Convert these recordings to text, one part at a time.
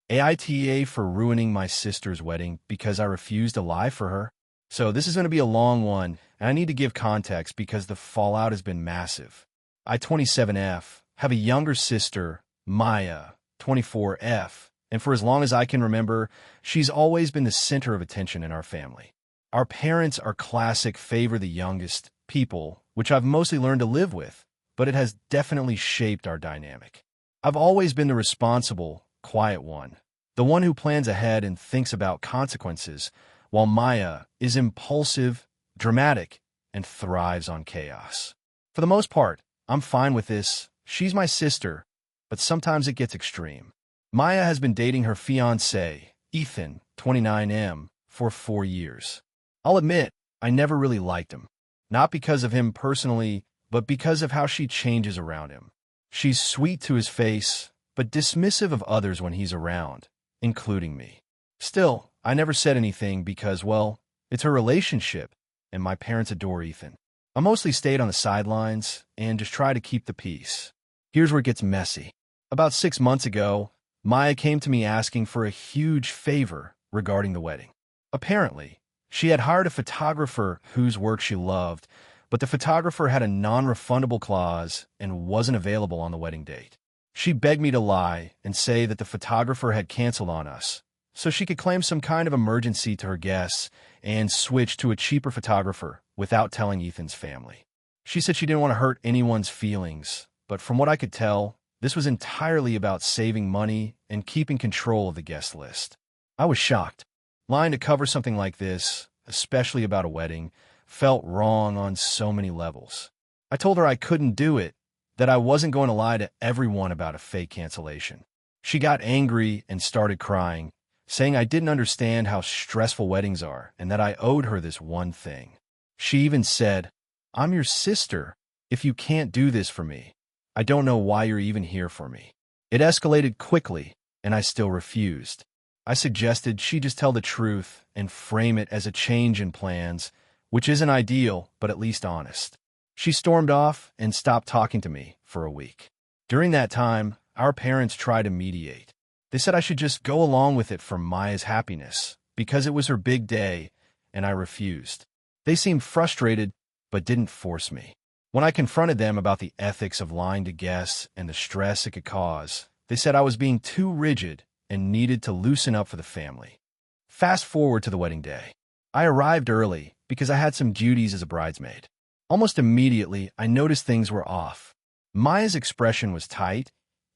AITA for ruining my sister's wedding because I refused to lie for her. So this is going to be a long one, and I need to give context because the fallout has been massive. I, 27F, have a younger sister, Maya, 24F, and for as long as I can remember, she's always been the center of attention in our family. Our parents are classic favor the youngest people, which I've mostly learned to live with, but it has definitely shaped our dynamic. I've always been the responsible, quiet one, the one who plans ahead and thinks about consequences, while Maya is impulsive, dramatic, and thrives on chaos. For the most part, I'm fine with this. She's my sister, but sometimes it gets extreme. Maya has been dating her fiancé, Ethan, 29M, for 4 years. I'll admit, I never really liked him. Not because of him personally, but because of how she changes around him. She's sweet to his face, but dismissive of others when he's around, including me. Still, I never said anything because, well, it's her relationship, and my parents adore Ethan. I mostly stayed on the sidelines and just tried to keep the peace. Here's where it gets messy. About 6 months ago, Maya came to me asking for a huge favor regarding the wedding. Apparently, she had hired a photographer whose work she loved, but the photographer had a non-refundable clause and wasn't available on the wedding date. She begged me to lie and say that the photographer had canceled on us, so she could claim some kind of emergency to her guests and switch to a cheaper photographer without telling Ethan's family. She said she didn't want to hurt anyone's feelings, but from what I could tell, this was entirely about saving money and keeping control of the guest list. I was shocked. Lying to cover something like this, especially about a wedding, felt wrong on so many levels. I told her I couldn't do it, that I wasn't going to lie to everyone about a fake cancellation. She got angry and started crying, saying I didn't understand how stressful weddings are and that I owed her this one thing. She even said, "I'm your sister. If you can't do this for me, I don't know why you're even here for me." It escalated quickly, and I still refused. I suggested she just tell the truth and frame it as a change in plans, which isn't ideal, but at least honest. She stormed off and stopped talking to me for a week. During that time, our parents tried to mediate. They said I should just go along with it for Maya's happiness, because it was her big day, and I refused. They seemed frustrated, but didn't force me. When I confronted them about the ethics of lying to guests and the stress it could cause, they said I was being too rigid and needed to loosen up for the family. Fast forward to the wedding day. I arrived early because I had some duties as a bridesmaid. Almost immediately, I noticed things were off. Maya's expression was tight,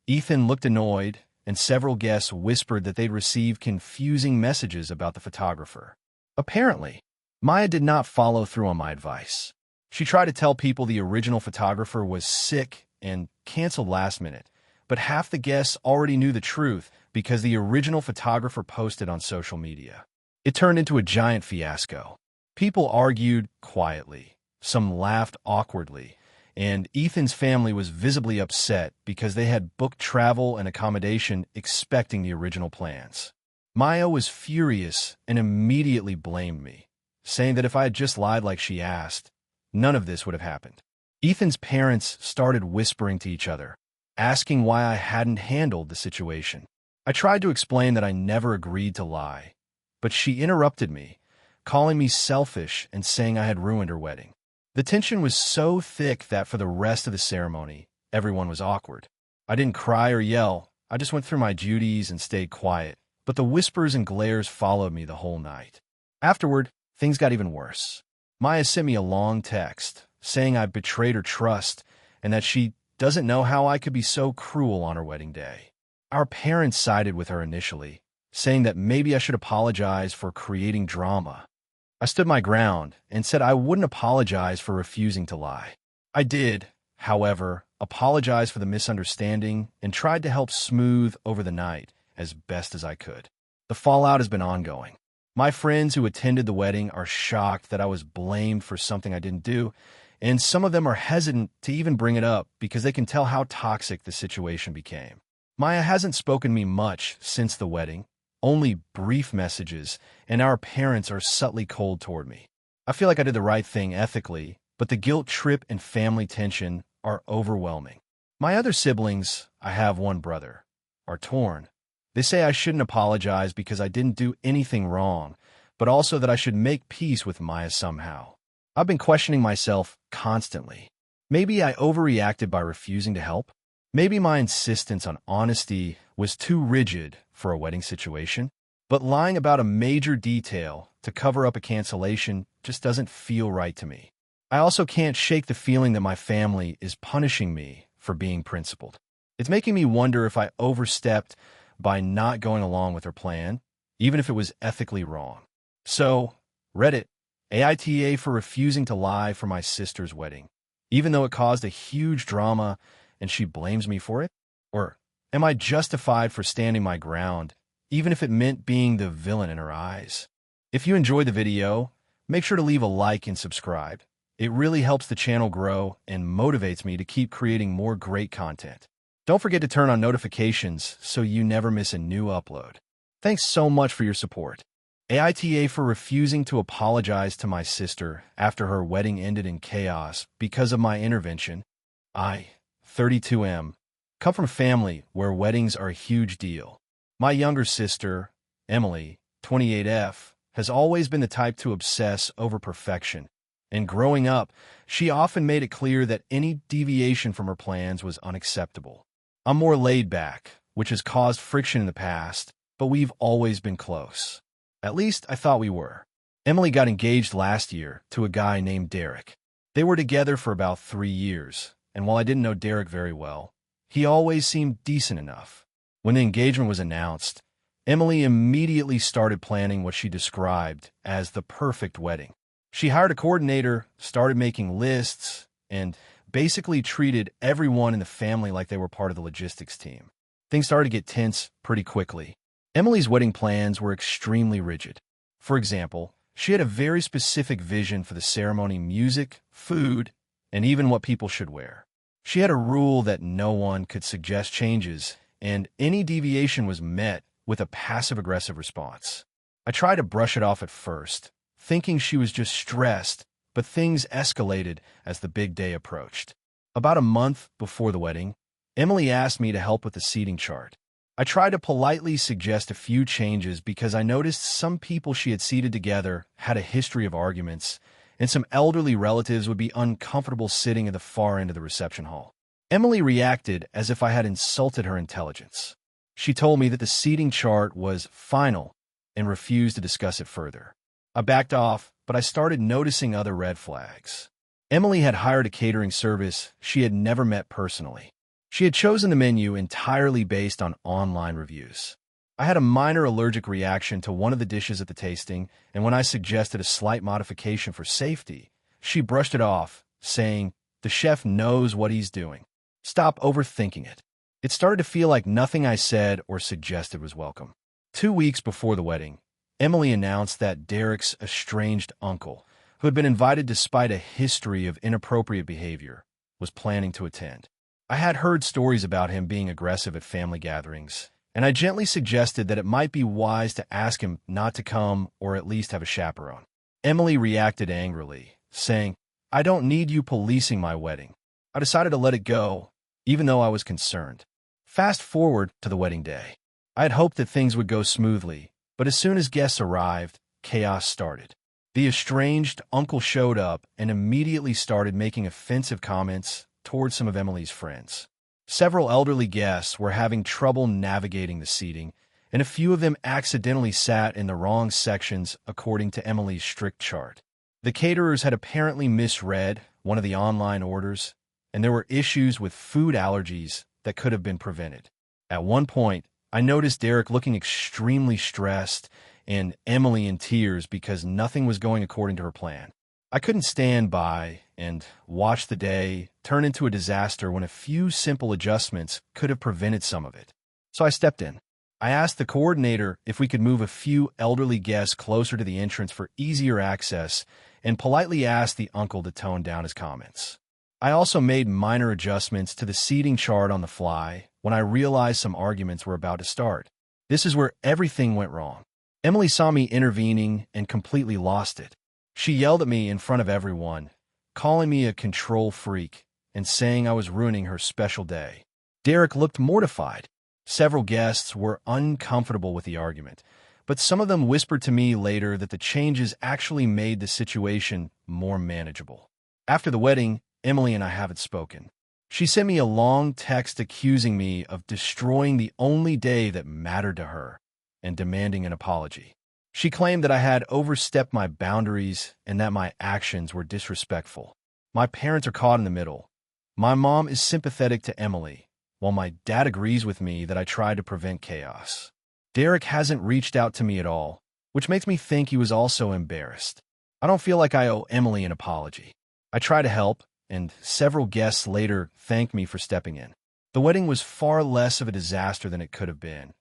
Ethan looked annoyed, and several guests whispered that they'd received confusing messages about the photographer. Apparently, Maya did not follow through on my advice. She tried to tell people the original photographer was sick and canceled last minute, but half the guests already knew the truth because the original photographer posted on social media. It turned into a giant fiasco. People argued quietly, some laughed awkwardly, and Ethan's family was visibly upset because they had booked travel and accommodation expecting the original plans. Maya was furious and immediately blamed me, saying that if I had just lied like she asked, none of this would have happened. Ethan's parents started whispering to each other, asking why I hadn't handled the situation. I tried to explain that I never agreed to lie, but she interrupted me, calling me selfish and saying I had ruined her wedding. The tension was so thick that for the rest of the ceremony, everyone was awkward. I didn't cry or yell, I just went through my duties and stayed quiet, but the whispers and glares followed me the whole night. Afterward, things got even worse. Maya sent me a long text, saying I betrayed her trust and that she doesn't know how I could be so cruel on her wedding day. Our parents sided with her initially, saying that maybe I should apologize for creating drama. I stood my ground and said I wouldn't apologize for refusing to lie. I did, however, apologize for the misunderstanding and tried to help smooth over the night as best as I could. The fallout has been ongoing. My friends who attended the wedding are shocked that I was blamed for something I didn't do, and some of them are hesitant to even bring it up because they can tell how toxic the situation became. Maya hasn't spoken to me much since the wedding, only brief messages, and our parents are subtly cold toward me. I feel like I did the right thing ethically, but the guilt trip and family tension are overwhelming. My other siblings, I have one brother, are torn. They say I shouldn't apologize because I didn't do anything wrong, but also that I should make peace with Maya somehow. I've been questioning myself constantly. Maybe I overreacted by refusing to help. Maybe my insistence on honesty was too rigid for a wedding situation. But lying about a major detail to cover up a cancellation just doesn't feel right to me. I also can't shake the feeling that my family is punishing me for being principled. It's making me wonder if I overstepped by not going along with their plan, even if it was ethically wrong. So, Reddit, AITA for refusing to lie for my sister's wedding, even though it caused a huge drama and she blames me for it? Or am I justified for standing my ground, even if it meant being the villain in her eyes? If you enjoyed the video, make sure to leave a like and subscribe. It really helps the channel grow and motivates me to keep creating more great content. Don't forget to turn on notifications so you never miss a new upload. Thanks so much for your support. AITA for refusing to apologize to my sister after her wedding ended in chaos because of my intervention. I, 32M, come from a family where weddings are a huge deal. My younger sister, Emily, 28F, has always been the type to obsess over perfection, and growing up, she often made it clear that any deviation from her plans was unacceptable. I'm more laid back, which has caused friction in the past, but we've always been close. At least I thought we were. Emily got engaged last year to a guy named Derek. They were together for about 3 years, and while I didn't know Derek very well, he always seemed decent enough. When the engagement was announced, Emily immediately started planning what she described as the perfect wedding. She hired a coordinator, started making lists, and basically treated everyone in the family like they were part of the logistics team. Things started to get tense pretty quickly. Emily's wedding plans were extremely rigid. For example, she had a very specific vision for the ceremony music, food, and even what people should wear. She had a rule that no one could suggest changes, and any deviation was met with a passive-aggressive response. I tried to brush it off at first, thinking she was just stressed, but things escalated as the big day approached. About a month before the wedding, Emily asked me to help with the seating chart. I tried to politely suggest a few changes because I noticed some people she had seated together had a history of arguments, and some elderly relatives would be uncomfortable sitting at the far end of the reception hall. Emily reacted as if I had insulted her intelligence. She told me that the seating chart was final and refused to discuss it further. I backed off, but I started noticing other red flags. Emily had hired a catering service she had never met personally. She had chosen the menu entirely based on online reviews. I had a minor allergic reaction to one of the dishes at the tasting, and when I suggested a slight modification for safety, she brushed it off, saying, "The chef knows what he's doing. Stop overthinking it." It started to feel like nothing I said or suggested was welcome. 2 weeks before the wedding, Emily announced that Derek's estranged uncle, who had been invited despite a history of inappropriate behavior, was planning to attend. I had heard stories about him being aggressive at family gatherings, and I gently suggested that it might be wise to ask him not to come or at least have a chaperone. Emily reacted angrily, saying, "I don't need you policing my wedding." I decided to let it go, even though I was concerned. Fast forward to the wedding day. I had hoped that things would go smoothly, but as soon as guests arrived, chaos started. The estranged uncle showed up and immediately started making offensive comments towards some of Emily's friends. Several elderly guests were having trouble navigating the seating, and a few of them accidentally sat in the wrong sections according to Emily's strict chart. The caterers had apparently misread one of the online orders, and there were issues with food allergies that could have been prevented. At one point, I noticed Derek looking extremely stressed and Emily in tears because nothing was going according to her plan. I couldn't stand by and watch the day turn into a disaster when a few simple adjustments could have prevented some of it. So I stepped in. I asked the coordinator if we could move a few elderly guests closer to the entrance for easier access and politely asked the uncle to tone down his comments. I also made minor adjustments to the seating chart on the fly when I realized some arguments were about to start. This is where everything went wrong. Emily saw me intervening and completely lost it. She yelled at me in front of everyone, calling me a control freak and saying I was ruining her special day. Derek looked mortified. Several guests were uncomfortable with the argument, but some of them whispered to me later that the changes actually made the situation more manageable. After the wedding, Emily and I haven't spoken. She sent me a long text accusing me of destroying the only day that mattered to her and demanding an apology. She claimed that I had overstepped my boundaries and that my actions were disrespectful. My parents are caught in the middle. My mom is sympathetic to Emily, while my dad agrees with me that I tried to prevent chaos. Derek hasn't reached out to me at all, which makes me think he was also embarrassed. I don't feel like I owe Emily an apology. I try to help, and several guests later thanked me for stepping in. The wedding was far less of a disaster than it could have been,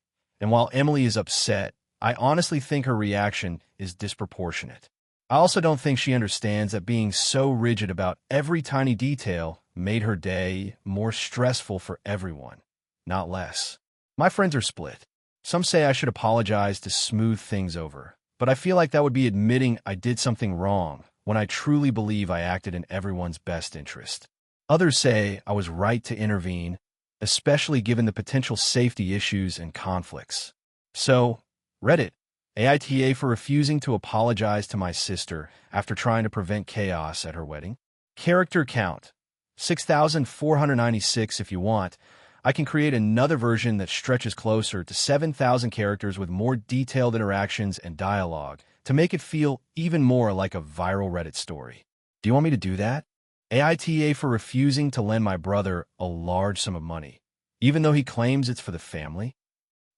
and while Emily is upset, I honestly think her reaction is disproportionate. I also don't think she understands that being so rigid about every tiny detail made her day more stressful for everyone, not less. My friends are split. Some say I should apologize to smooth things over, but I feel like that would be admitting I did something wrong when I truly believe I acted in everyone's best interest. Others say I was right to intervene, especially given the potential safety issues and conflicts. So, Reddit, AITA for refusing to apologize to my sister after trying to prevent chaos at her wedding. Character count, 6,496 if you want. I can create another version that stretches closer to 7,000 characters with more detailed interactions and dialogue to make it feel even more like a viral Reddit story. Do you want me to do that? AITA for refusing to lend my brother a large sum of money, even though he claims it's for the family.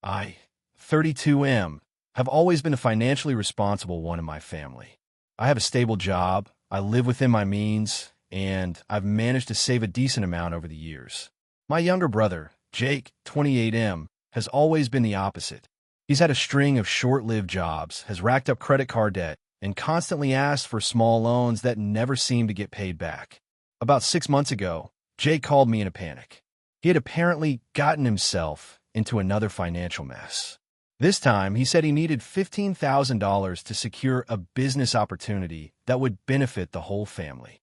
I, 32M, have always been a financially responsible one in my family. I have a stable job, I live within my means, and I've managed to save a decent amount over the years. My younger brother, Jake, 28M, has always been the opposite. He's had a string of short-lived jobs, has racked up credit card debt, and constantly asked for small loans that never seem to get paid back. About 6 months ago, Jake called me in a panic. He had apparently gotten himself into another financial mess. This time, he said he needed $15,000 to secure a business opportunity that would benefit the whole family.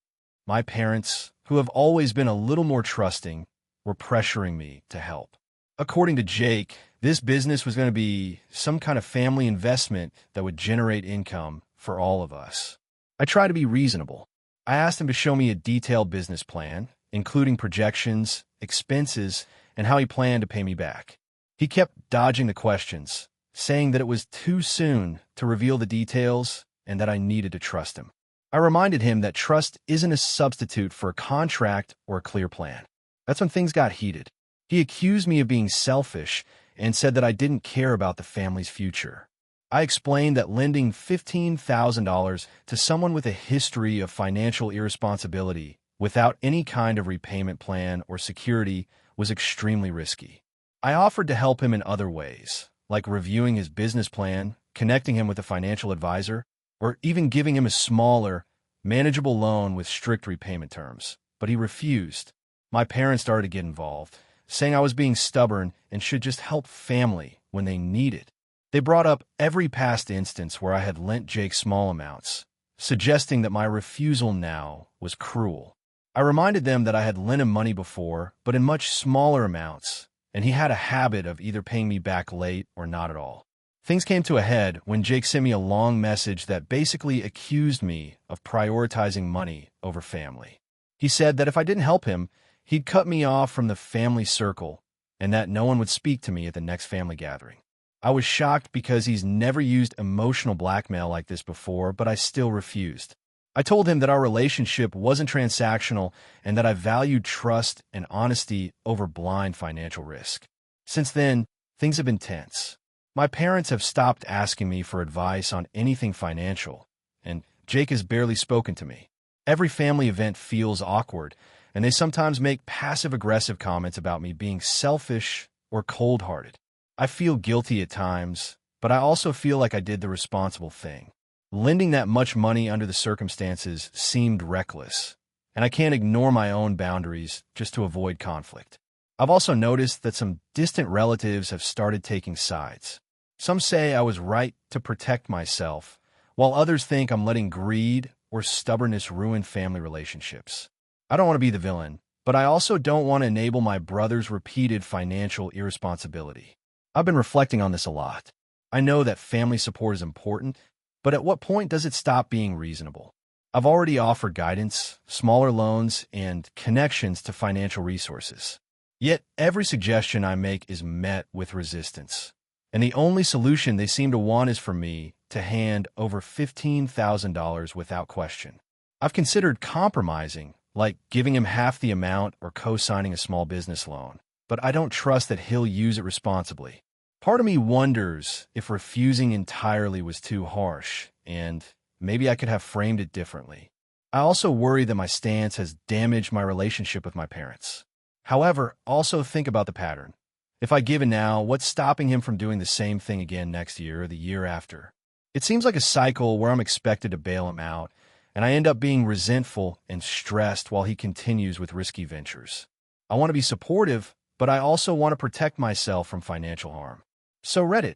My parents, who have always been a little more trusting, were pressuring me to help. According to Jake, this business was going to be some kind of family investment that would generate income for all of us. I tried to be reasonable. I asked him to show me a detailed business plan, including projections, expenses, and how he planned to pay me back. He kept dodging the questions, saying that it was too soon to reveal the details and that I needed to trust him. I reminded him that trust isn't a substitute for a contract or a clear plan. That's when things got heated. He accused me of being selfish and said that I didn't care about the family's future. I explained that lending $15,000 to someone with a history of financial irresponsibility without any kind of repayment plan or security was extremely risky. I offered to help him in other ways, like reviewing his business plan, connecting him with a financial advisor, or even giving him a smaller, manageable loan with strict repayment terms. But he refused. My parents started to get involved, saying I was being stubborn and should just help family when they need it. They brought up every past instance where I had lent Jake small amounts, suggesting that my refusal now was cruel. I reminded them that I had lent him money before, but in much smaller amounts, and he had a habit of either paying me back late or not at all. Things came to a head when Jake sent me a long message that basically accused me of prioritizing money over family. He said that if I didn't help him, he'd cut me off from the family circle and that no one would speak to me at the next family gathering. I was shocked because he's never used emotional blackmail like this before, but I still refused. I told him that our relationship wasn't transactional and that I valued trust and honesty over blind financial risk. Since then, things have been tense. My parents have stopped asking me for advice on anything financial, and Jake has barely spoken to me. Every family event feels awkward, and they sometimes make passive-aggressive comments about me being selfish or cold-hearted. I feel guilty at times, but I also feel like I did the responsible thing. Lending that much money under the circumstances seemed reckless, and I can't ignore my own boundaries just to avoid conflict. I've also noticed that some distant relatives have started taking sides. Some say I was right to protect myself, while others think I'm letting greed or stubbornness ruin family relationships. I don't want to be the villain, but I also don't want to enable my brother's repeated financial irresponsibility. I've been reflecting on this a lot. I know that family support is important, but at what point does it stop being reasonable? I've already offered guidance, smaller loans, and connections to financial resources. Yet every suggestion I make is met with resistance. And the only solution they seem to want is for me to hand over $15,000 without question. I've considered compromising, like giving him half the amount or co-signing a small business loan, but I don't trust that he'll use it responsibly. Part of me wonders if refusing entirely was too harsh, and maybe I could have framed it differently. I also worry that my stance has damaged my relationship with my parents. However, also think about the pattern. If I give in now, what's stopping him from doing the same thing again next year or the year after? It seems like a cycle where I'm expected to bail him out, and I end up being resentful and stressed while he continues with risky ventures. I want to be supportive, but I also want to protect myself from financial harm. So Reddit,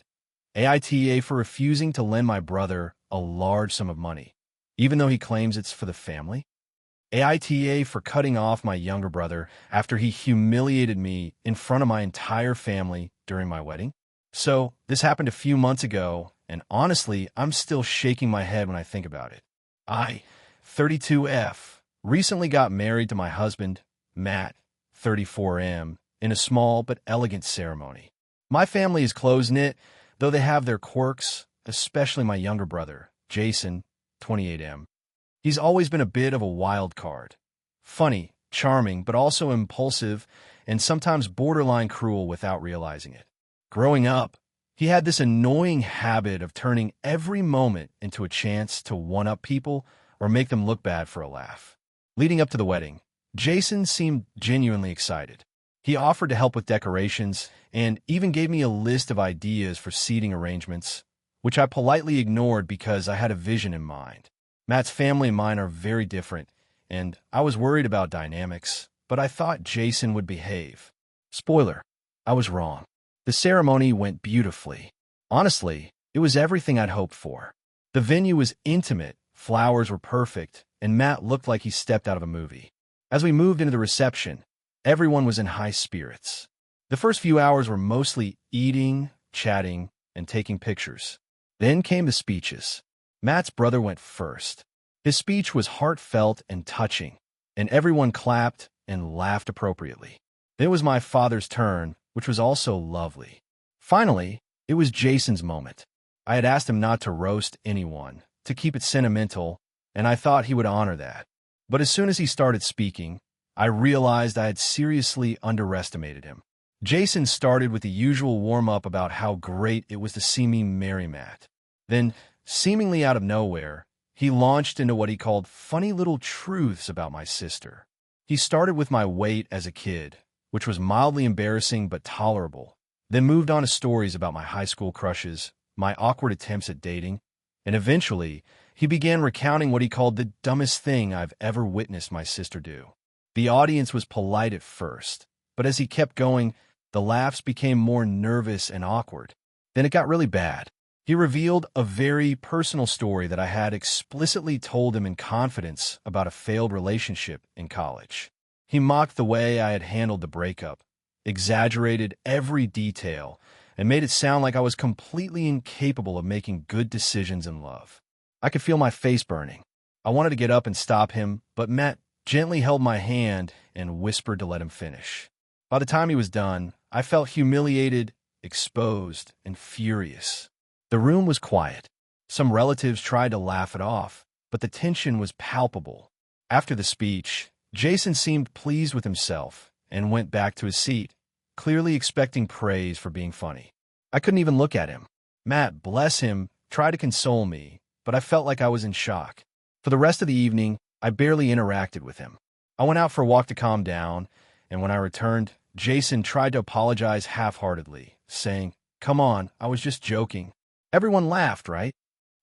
AITA for refusing to lend my brother a large sum of money, even though he claims it's for the family. AITA for cutting off my younger brother after he humiliated me in front of my entire family during my wedding. So this happened a few months ago, and honestly, I'm still shaking my head when I think about it. I, 32F, recently got married to my husband, Matt, 34M, in a small but elegant ceremony. My family is close-knit, though they have their quirks, especially my younger brother, Jason, 28M. He's always been a bit of a wild card. Funny, charming, but also impulsive and sometimes borderline cruel without realizing it. Growing up, he had this annoying habit of turning every moment into a chance to one-up people or make them look bad for a laugh. Leading up to the wedding, Jason seemed genuinely excited. He offered to help with decorations and even gave me a list of ideas for seating arrangements, which I politely ignored because I had a vision in mind. Matt's family and mine are very different, and I was worried about dynamics, but I thought Jason would behave. Spoiler, I was wrong. The ceremony went beautifully. Honestly, it was everything I'd hoped for. The venue was intimate, flowers were perfect, and Matt looked like he stepped out of a movie. As we moved into the reception, everyone was in high spirits. The first few hours were mostly eating, chatting, and taking pictures. Then came the speeches. Matt's brother went first. His speech was heartfelt and touching, and everyone clapped and laughed appropriately. Then it was my father's turn, which was also lovely. Finally, it was Jason's moment. I had asked him not to roast anyone, to keep it sentimental, and I thought he would honor that. But as soon as he started speaking, I realized I had seriously underestimated him. Jason started with the usual warm-up about how great it was to see me marry Matt. Then, seemingly out of nowhere, he launched into what he called funny little truths about my sister. He started with my weight as a kid, which was mildly embarrassing but tolerable, then moved on to stories about my high school crushes, my awkward attempts at dating, and eventually, he began recounting what he called the dumbest thing I've ever witnessed my sister do. The audience was polite at first, but as he kept going, the laughs became more nervous and awkward. Then it got really bad. He revealed a very personal story that I had explicitly told him in confidence about a failed relationship in college. He mocked the way I had handled the breakup, exaggerated every detail, and made it sound like I was completely incapable of making good decisions in love. I could feel my face burning. I wanted to get up and stop him, but Matt gently held my hand and whispered to let him finish. By the time he was done, I felt humiliated, exposed, and furious. The room was quiet. Some relatives tried to laugh it off, but the tension was palpable. After the speech, Jason seemed pleased with himself and went back to his seat, clearly expecting praise for being funny. I couldn't even look at him. Matt, bless him, tried to console me, but I felt like I was in shock. For the rest of the evening, I barely interacted with him. I went out for a walk to calm down, and when I returned, Jason tried to apologize half-heartedly, saying, "Come on, I was just joking." Everyone laughed, right?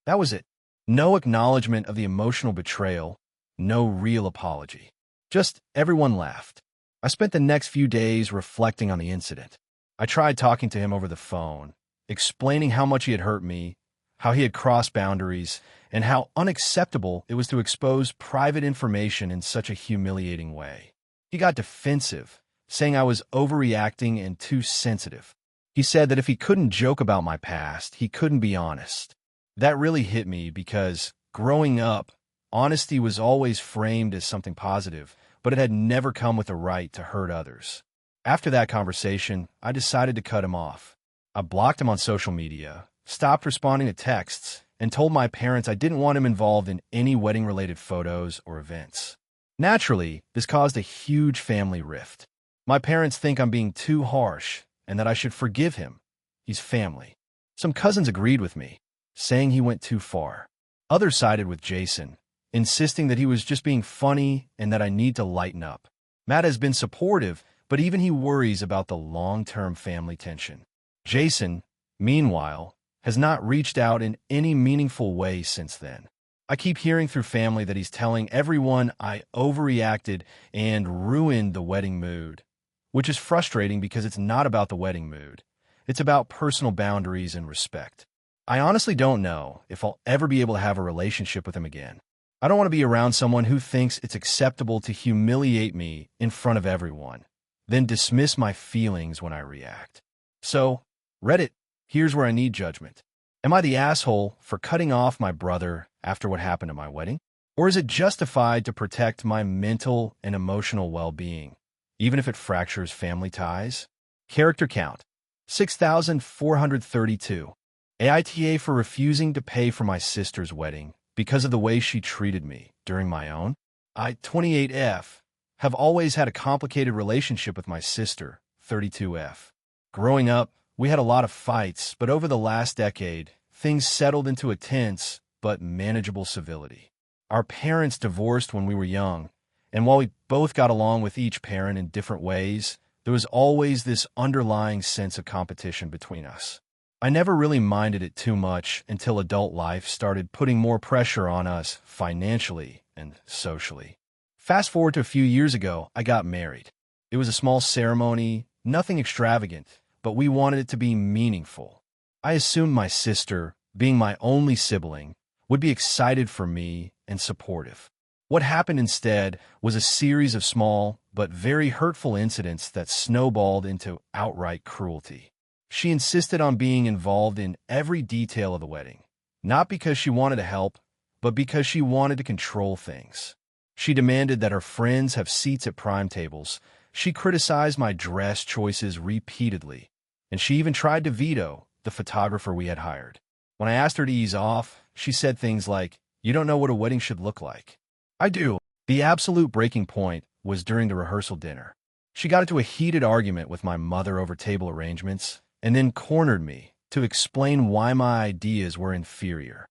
That was it. No acknowledgement of the emotional betrayal, no real apology. Just everyone laughed. I spent the next few days reflecting on the incident. I tried talking to him over the phone, explaining how much he had hurt me, how he had crossed boundaries, and how unacceptable it was to expose private information in such a humiliating way. He got defensive, saying I was overreacting and too sensitive. He said that if he couldn't joke about my past, he couldn't be honest. That really hit me because, growing up, honesty was always framed as something positive, but it had never come with the right to hurt others. After that conversation, I decided to cut him off. I blocked him on social media, stopped responding to texts, and told my parents I didn't want him involved in any wedding-related photos or events. Naturally, this caused a huge family rift. My parents think I'm being too harsh and that I should forgive him. He's family. Some cousins agreed with me, saying he went too far. Others sided with Jason, insisting that he was just being funny and that I need to lighten up. Matt has been supportive, but even he worries about the long-term family tension. Jason, meanwhile, has not reached out in any meaningful way since then. I keep hearing through family that he's telling everyone I overreacted and ruined the wedding mood, which is frustrating because it's not about the wedding mood. It's about personal boundaries and respect. I honestly don't know if I'll ever be able to have a relationship with him again. I don't want to be around someone who thinks it's acceptable to humiliate me in front of everyone, then dismiss my feelings when I react. So, Reddit, here's where I need judgment. Am I the asshole for cutting off my brother after what happened at my wedding? Or is it justified to protect my mental and emotional well-being, even if it fractures family ties? Character count, 6,432. AITA for refusing to pay for my sister's wedding because of the way she treated me during my own. I, 28F, have always had a complicated relationship with my sister, 32F. Growing up, we had a lot of fights, but over the last decade, things settled into a tense but manageable civility. Our parents divorced when we were young, and while we both got along with each parent in different ways, there was always this underlying sense of competition between us. I never really minded it too much until adult life started putting more pressure on us financially and socially. Fast forward to a few years ago, I got married. It was a small ceremony, nothing extravagant, but we wanted it to be meaningful. I assumed my sister, being my only sibling, would be excited for me and supportive. What happened instead was a series of small but very hurtful incidents that snowballed into outright cruelty. She insisted on being involved in every detail of the wedding, not because she wanted to help, but because she wanted to control things. She demanded that her friends have seats at prime tables. She criticized my dress choices repeatedly, and she even tried to veto the photographer we had hired. When I asked her to ease off, she said things like, "You don't know what a wedding should look like." I do. The absolute breaking point was during the rehearsal dinner. She got into a heated argument with my mother over table arrangements, and then cornered me to explain why my ideas were inferior.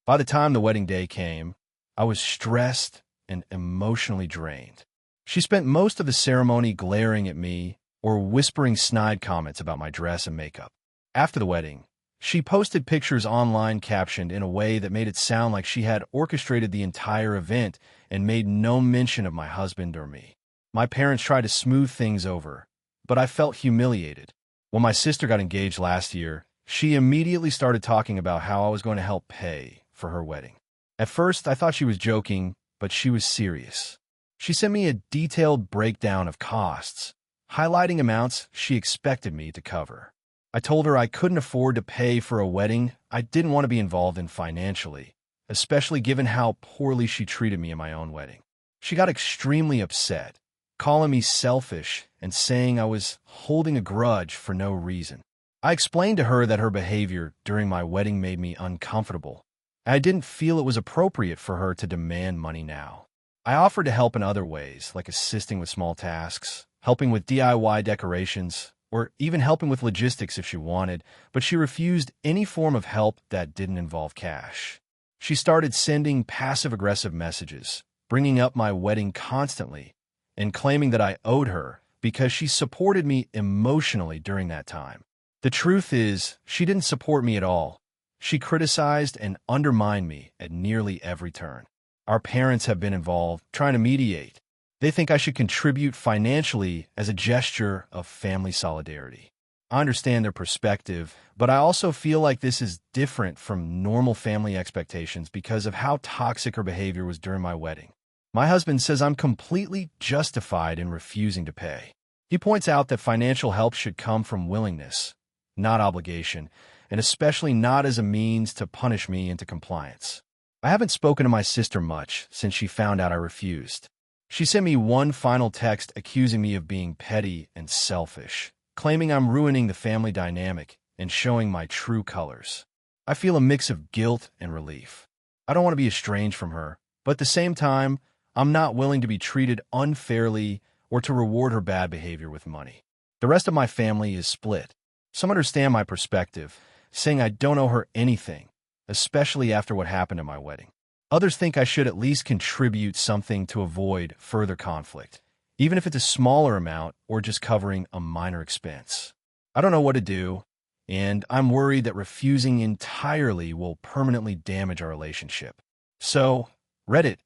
By the time the wedding day came, I was stressed and emotionally drained. She spent most of the ceremony glaring at me or whispering snide comments about my dress and makeup. After the wedding, she posted pictures online captioned in a way that made it sound like she had orchestrated the entire event and made no mention of my husband or me. My parents tried to smooth things over, but I felt humiliated. When my sister got engaged last year, she immediately started talking about how I was going to help pay for her wedding. At first, I thought she was joking, but she was serious. She sent me a detailed breakdown of costs, highlighting amounts she expected me to cover. I told her I couldn't afford to pay for a wedding I didn't want to be involved in financially, especially given how poorly she treated me in my own wedding. She got extremely upset, calling me selfish and saying I was holding a grudge for no reason. I explained to her that her behavior during my wedding made me uncomfortable. I didn't feel it was appropriate for her to demand money now. I offered to help in other ways, like assisting with small tasks, helping with DIY decorations, or even helping with logistics if she wanted, but she refused any form of help that didn't involve cash. She started sending passive-aggressive messages, bringing up my wedding constantly, and claiming that I owed her because she supported me emotionally during that time. The truth is, she didn't support me at all. She criticized and undermined me at nearly every turn. Our parents have been involved, trying to mediate. They think I should contribute financially as a gesture of family solidarity. I understand their perspective, but I also feel like this is different from normal family expectations because of how toxic her behavior was during my wedding. My husband says I'm completely justified in refusing to pay. He points out that financial help should come from willingness, not obligation, and especially not as a means to punish me into compliance. I haven't spoken to my sister much since she found out I refused. She sent me one final text accusing me of being petty and selfish, claiming I'm ruining the family dynamic and showing my true colors. I feel a mix of guilt and relief. I don't want to be estranged from her, but at the same time, I'm not willing to be treated unfairly or to reward her bad behavior with money. The rest of my family is split. Some understand my perspective, saying I don't owe her anything, especially after what happened at my wedding. Others think I should at least contribute something to avoid further conflict, even if it's a smaller amount or just covering a minor expense. I don't know what to do, and I'm worried that refusing entirely will permanently damage our relationship. So, Reddit,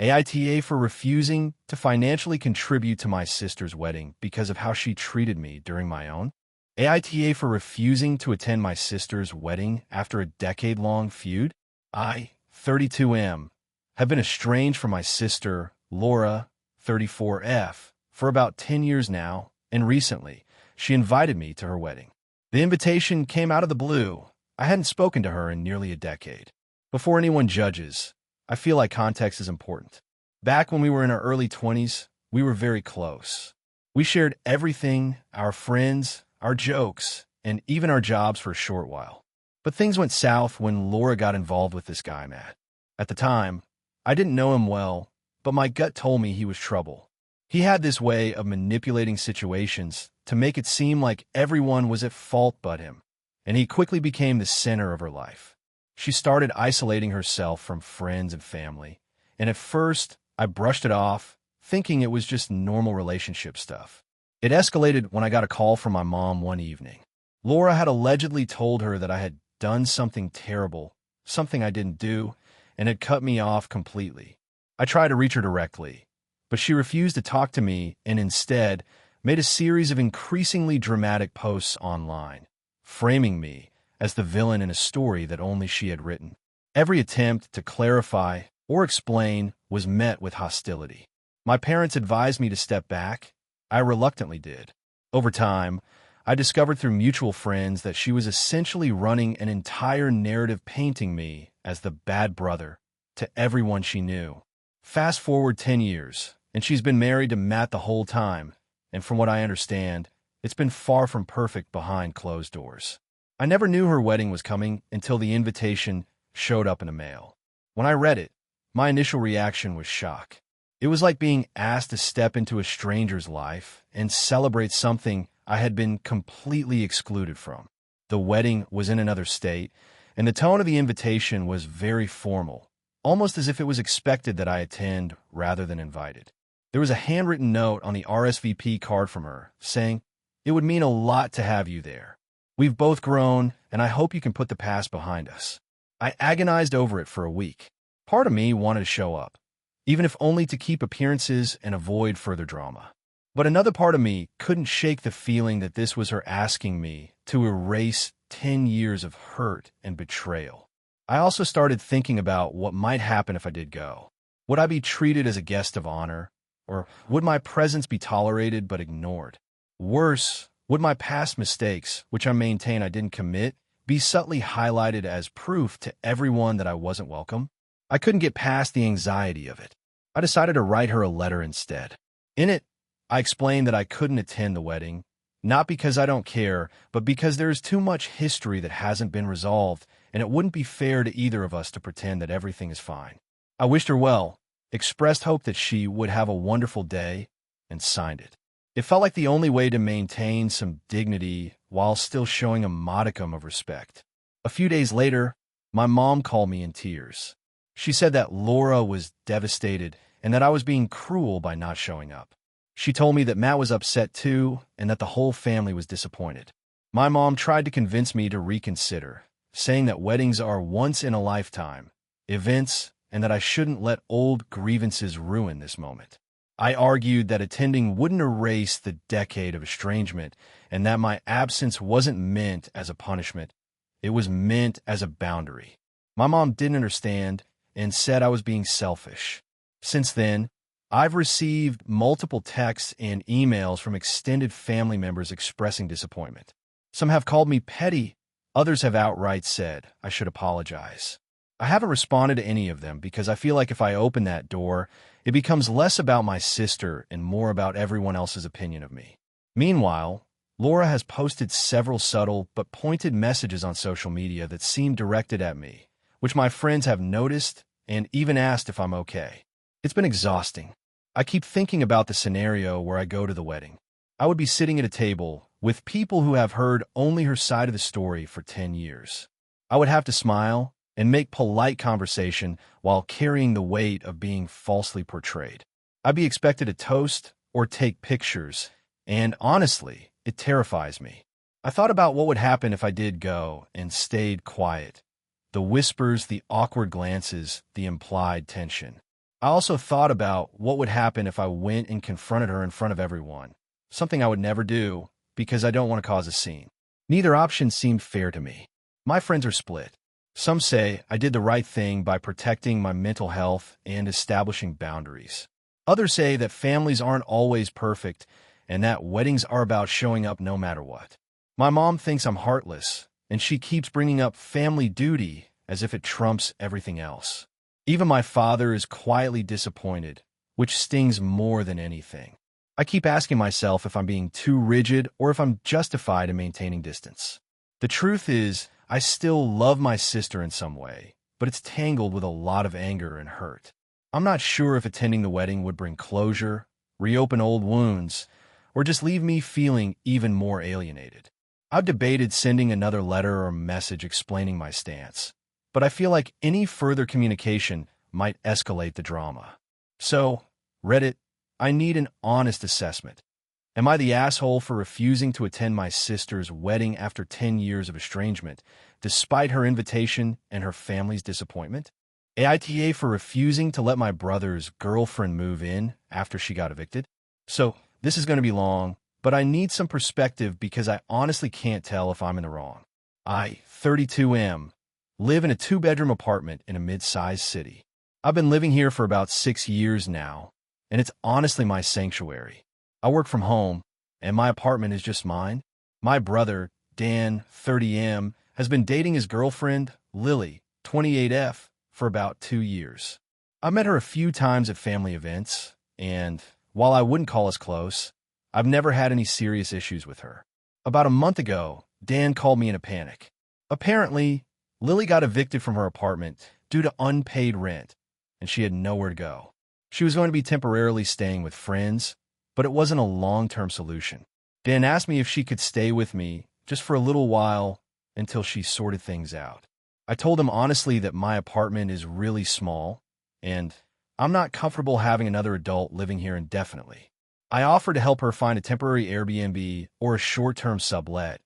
AITA for refusing to financially contribute to my sister's wedding because of how she treated me during my own. AITA for refusing to attend my sister's wedding after a decade-long feud. I, 32M, have been estranged from my sister, Laura, 34F, for about 10 years now, and recently, she invited me to her wedding. The invitation came out of the blue. I hadn't spoken to her in nearly a decade. Before anyone judges, I feel like context is important. Back when we were in our early 20s, we were very close. We shared everything, our friends, our jokes, and even our jobs for a short while. But things went south when Laura got involved with this guy, Matt. At the time, I didn't know him well, but my gut told me he was trouble. He had this way of manipulating situations to make it seem like everyone was at fault but him, and he quickly became the center of her life. She started isolating herself from friends and family, and at first, I brushed it off, thinking it was just normal relationship stuff. It escalated when I got a call from my mom one evening. Laura had allegedly told her that I had done something terrible, something I didn't do, and had cut me off completely. I tried to reach her directly, but she refused to talk to me and instead made a series of increasingly dramatic posts online, framing me as the villain in a story that only she had written. Every attempt to clarify or explain was met with hostility. My parents advised me to step back. I reluctantly did. Over time, I discovered through mutual friends that she was essentially running an entire narrative painting me as the bad brother to everyone she knew. Fast forward 10 years, and she's been married to Matt the whole time, and from what I understand, it's been far from perfect behind closed doors. I never knew her wedding was coming until the invitation showed up in the mail. When I read it, my initial reaction was shock. It was like being asked to step into a stranger's life and celebrate something I had been completely excluded from. The wedding was in another state, and the tone of the invitation was very formal, almost as if it was expected that I attend rather than invited. There was a handwritten note on the RSVP card from her, saying, "It would mean a lot to have you there. We've both grown, and I hope you can put the past behind us." I agonized over it for a week. Part of me wanted to show up, even if only to keep appearances and avoid further drama. But another part of me couldn't shake the feeling that this was her asking me to erase 10 years of hurt and betrayal. I also started thinking about what might happen if I did go. Would I be treated as a guest of honor? Or would my presence be tolerated but ignored? Worse, would my past mistakes, which I maintain I didn't commit, be subtly highlighted as proof to everyone that I wasn't welcome? I couldn't get past the anxiety of it. I decided to write her a letter instead. In it, I explained that I couldn't attend the wedding, not because I don't care, but because there is too much history that hasn't been resolved, and it wouldn't be fair to either of us to pretend that everything is fine. I wished her well, expressed hope that she would have a wonderful day, and signed it. It felt like the only way to maintain some dignity while still showing a modicum of respect. A few days later, my mom called me in tears. She said that Laura was devastated and that I was being cruel by not showing up. She told me that Matt was upset too and that the whole family was disappointed. My mom tried to convince me to reconsider, saying that weddings are once-in-a-lifetime events and that I shouldn't let old grievances ruin this moment. I argued that attending wouldn't erase the decade of estrangement and that my absence wasn't meant as a punishment. It was meant as a boundary. My mom didn't understand and said I was being selfish. Since then, I've received multiple texts and emails from extended family members expressing disappointment. Some have called me petty, others have outright said I should apologize. I haven't responded to any of them because I feel like if I open that door, it becomes less about my sister and more about everyone else's opinion of me. Meanwhile, Laura has posted several subtle but pointed messages on social media that seem directed at me, which my friends have noticed and even asked if I'm okay. It's been exhausting. I keep thinking about the scenario where I go to the wedding. I would be sitting at a table with people who have heard only her side of the story for 10 years. I would have to smile and make polite conversation while carrying the weight of being falsely portrayed. I'd be expected to toast or take pictures, and honestly, it terrifies me. I thought about what would happen if I did go and stayed quiet. The whispers, the awkward glances, the implied tension. I also thought about what would happen if I went and confronted her in front of everyone, something I would never do because I don't want to cause a scene. Neither option seemed fair to me. My friends are split. Some say I did the right thing by protecting my mental health and establishing boundaries. Others say that families aren't always perfect and that weddings are about showing up no matter what. My mom thinks I'm heartless, and she keeps bringing up family duty as if it trumps everything else. Even my father is quietly disappointed, which stings more than anything. I keep asking myself if I'm being too rigid or if I'm justified in maintaining distance. The truth is, I still love my sister in some way, but it's tangled with a lot of anger and hurt. I'm not sure if attending the wedding would bring closure, reopen old wounds, or just leave me feeling even more alienated. I've debated sending another letter or message explaining my stance, but I feel like any further communication might escalate the drama. So, Reddit, I need an honest assessment. Am I the asshole for refusing to attend my sister's wedding after 10 years of estrangement, despite her invitation and her family's disappointment? AITA for refusing to let my brother's girlfriend move in after she got evicted? So, this is going to be long, but I need some perspective because I honestly can't tell if I'm in the wrong. I, 32M, live in a 2-bedroom apartment in a mid-sized city. I've been living here for about 6 years now, and it's honestly my sanctuary. I work from home, and my apartment is just mine. My brother, Dan, 30M, has been dating his girlfriend, Lily, 28F, for about 2 years. I've met her a few times at family events, and while I wouldn't call us close, I've never had any serious issues with her. About a month ago, Dan called me in a panic. Apparently, Lily got evicted from her apartment due to unpaid rent, and she had nowhere to go. She was going to be temporarily staying with friends, but it wasn't a long-term solution. Dan asked me if she could stay with me just for a little while until she sorted things out. I told him honestly that my apartment is really small, and I'm not comfortable having another adult living here indefinitely. I offered to help her find a temporary Airbnb or a short-term sublet,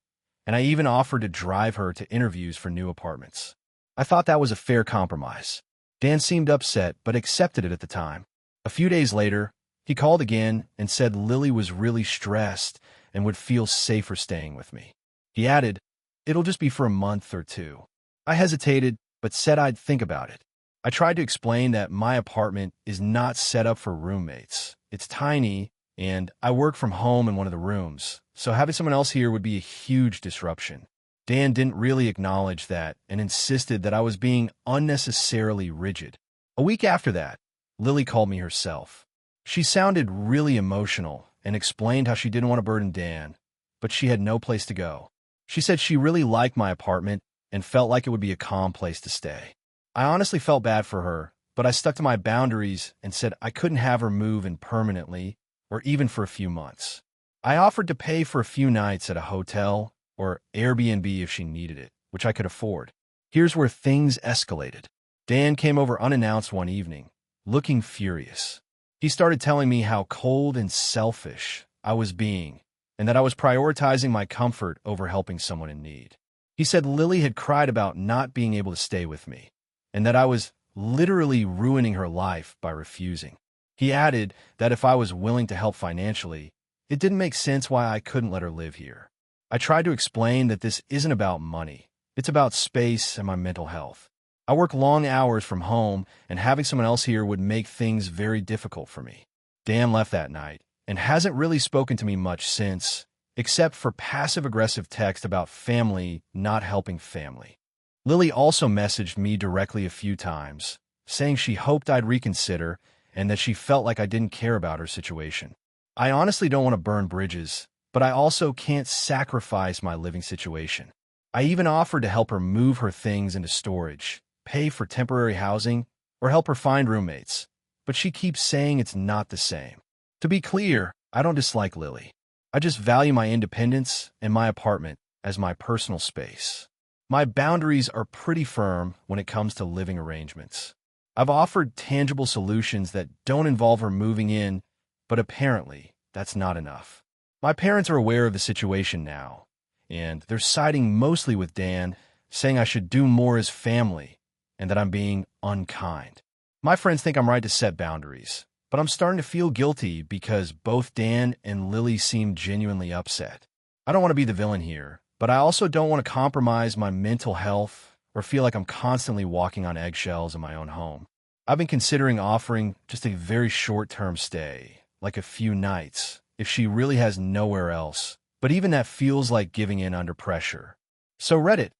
and I even offered to drive her to interviews for new apartments. I thought that was a fair compromise. Dan seemed upset, but accepted it at the time. A few days later, he called again and said Lily was really stressed and would feel safer staying with me. He added, "It'll just be for a month or two." I hesitated, but said I'd think about it. I tried to explain that my apartment is not set up for roommates. It's tiny, and I work from home in one of the rooms, so having someone else here would be a huge disruption. Dan didn't really acknowledge that and insisted that I was being unnecessarily rigid. A week after that, Lily called me herself. She sounded really emotional and explained how she didn't want to burden Dan, but she had no place to go. She said she really liked my apartment and felt like it would be a calm place to stay. I honestly felt bad for her, but I stuck to my boundaries and said I couldn't have her move in permanently or even for a few months. I offered to pay for a few nights at a hotel or Airbnb if she needed it, which I could afford. Here's where things escalated. Dan came over unannounced one evening, looking furious. He started telling me how cold and selfish I was being, and that I was prioritizing my comfort over helping someone in need. He said Lily had cried about not being able to stay with me, and that I was literally ruining her life by refusing. He added that if I was willing to help financially, it didn't make sense why I couldn't let her live here. I tried to explain that this isn't about money. It's about space and my mental health. I work long hours from home, and having someone else here would make things very difficult for me. Dan left that night and hasn't really spoken to me much since, except for passive-aggressive text about family not helping family. Lily also messaged me directly a few times, saying she hoped I'd reconsider and that she felt like I didn't care about her situation. I honestly don't want to burn bridges, but I also can't sacrifice my living situation. I even offered to help her move her things into storage, pay for temporary housing, or help her find roommates, but she keeps saying it's not the same. To be clear, I don't dislike Lily. I just value my independence and my apartment as my personal space. My boundaries are pretty firm when it comes to living arrangements. I've offered tangible solutions that don't involve her moving in, but apparently that's not enough. My parents are aware of the situation now, and they're siding mostly with Dan, saying I should do more as family and that I'm being unkind. My friends think I'm right to set boundaries, but I'm starting to feel guilty because both Dan and Lily seem genuinely upset. I don't want to be the villain here, but I also don't want to compromise my mental health or feel like I'm constantly walking on eggshells in my own home. I've been considering offering just a very short-term stay, like a few nights, if she really has nowhere else, but even that feels like giving in under pressure. So Reddit,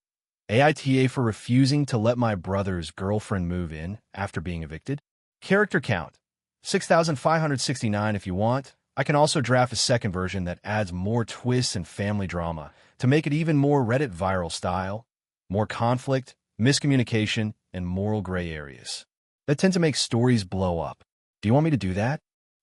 AITA for refusing to let my brother's girlfriend move in after being evicted. Character count, 6,569 if you want. I can also draft a second version that adds more twists and family drama to make it even more Reddit viral style, more conflict, miscommunication, and moral gray areas that tend to make stories blow up. Do you want me to do that?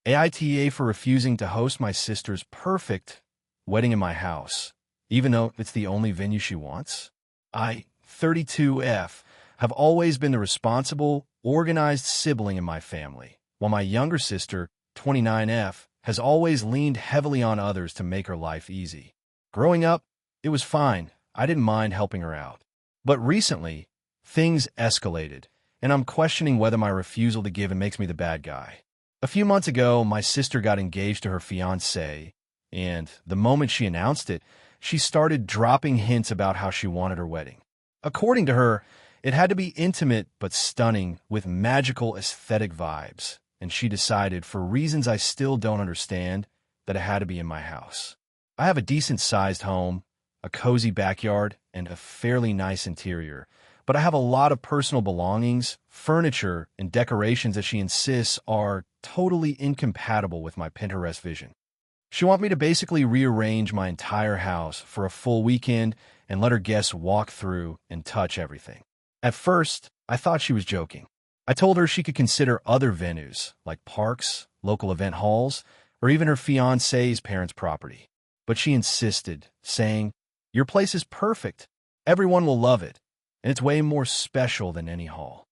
AITA for refusing to host my sister's perfect wedding in my house, even though it's the only venue she wants. I, 32F, have always been the responsible, organized sibling in my family, while my younger sister, 29F, has always leaned heavily on others to make her life easy. Growing up, it was fine. I didn't mind helping her out. But recently, things escalated, and I'm questioning whether my refusal to give in makes me the bad guy. A few months ago, my sister got engaged to her fiancé, and the moment she announced it, she started dropping hints about how she wanted her wedding. According to her, it had to be intimate but stunning with magical aesthetic vibes, and she decided, for reasons I still don't understand, that it had to be in my house. I have a decent-sized home, a cozy backyard, and a fairly nice interior, but I have a lot of personal belongings, furniture, and decorations that she insists are totally incompatible with my Pinterest vision. She wants me to basically rearrange my entire house for a full weekend and let her guests walk through and touch everything. At first, I thought she was joking. I told her she could consider other venues, like parks, local event halls, or even her fiancé's parents' property. But she insisted, saying, "Your place is perfect. Everyone will love it, and it's way more special than any hall."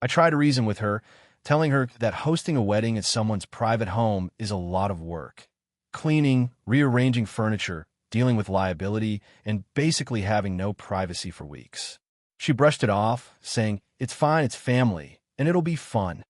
I tried to reason with her, telling her that hosting a wedding at someone's private home is a lot of work. Cleaning, rearranging furniture, dealing with liability, and basically having no privacy for weeks. She brushed it off, saying, "It's fine, it's family, and it'll be fun."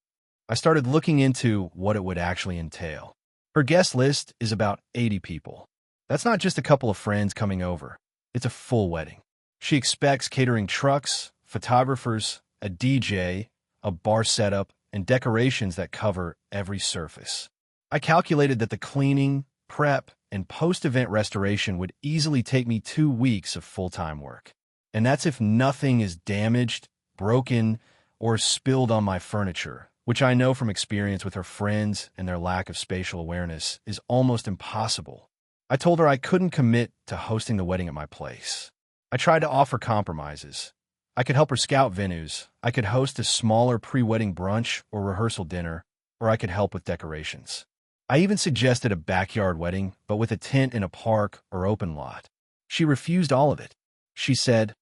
I started looking into what it would actually entail. Her guest list is about 80 people. That's not just a couple of friends coming over. It's a full wedding. She expects catering trucks, photographers, a DJ, a bar setup, and decorations that cover every surface. I calculated that the cleaning, prep, and post-event restoration would easily take me 2 weeks of full-time work. And that's if nothing is damaged, broken, or spilled on my furniture, which I know from experience with her friends and their lack of spatial awareness is almost impossible. I told her I couldn't commit to hosting the wedding at my place. I tried to offer compromises. I could help her scout venues, I could host a smaller pre-wedding brunch or rehearsal dinner, or I could help with decorations. I even suggested a backyard wedding, but with a tent in a park or open lot. She refused all of it. She said,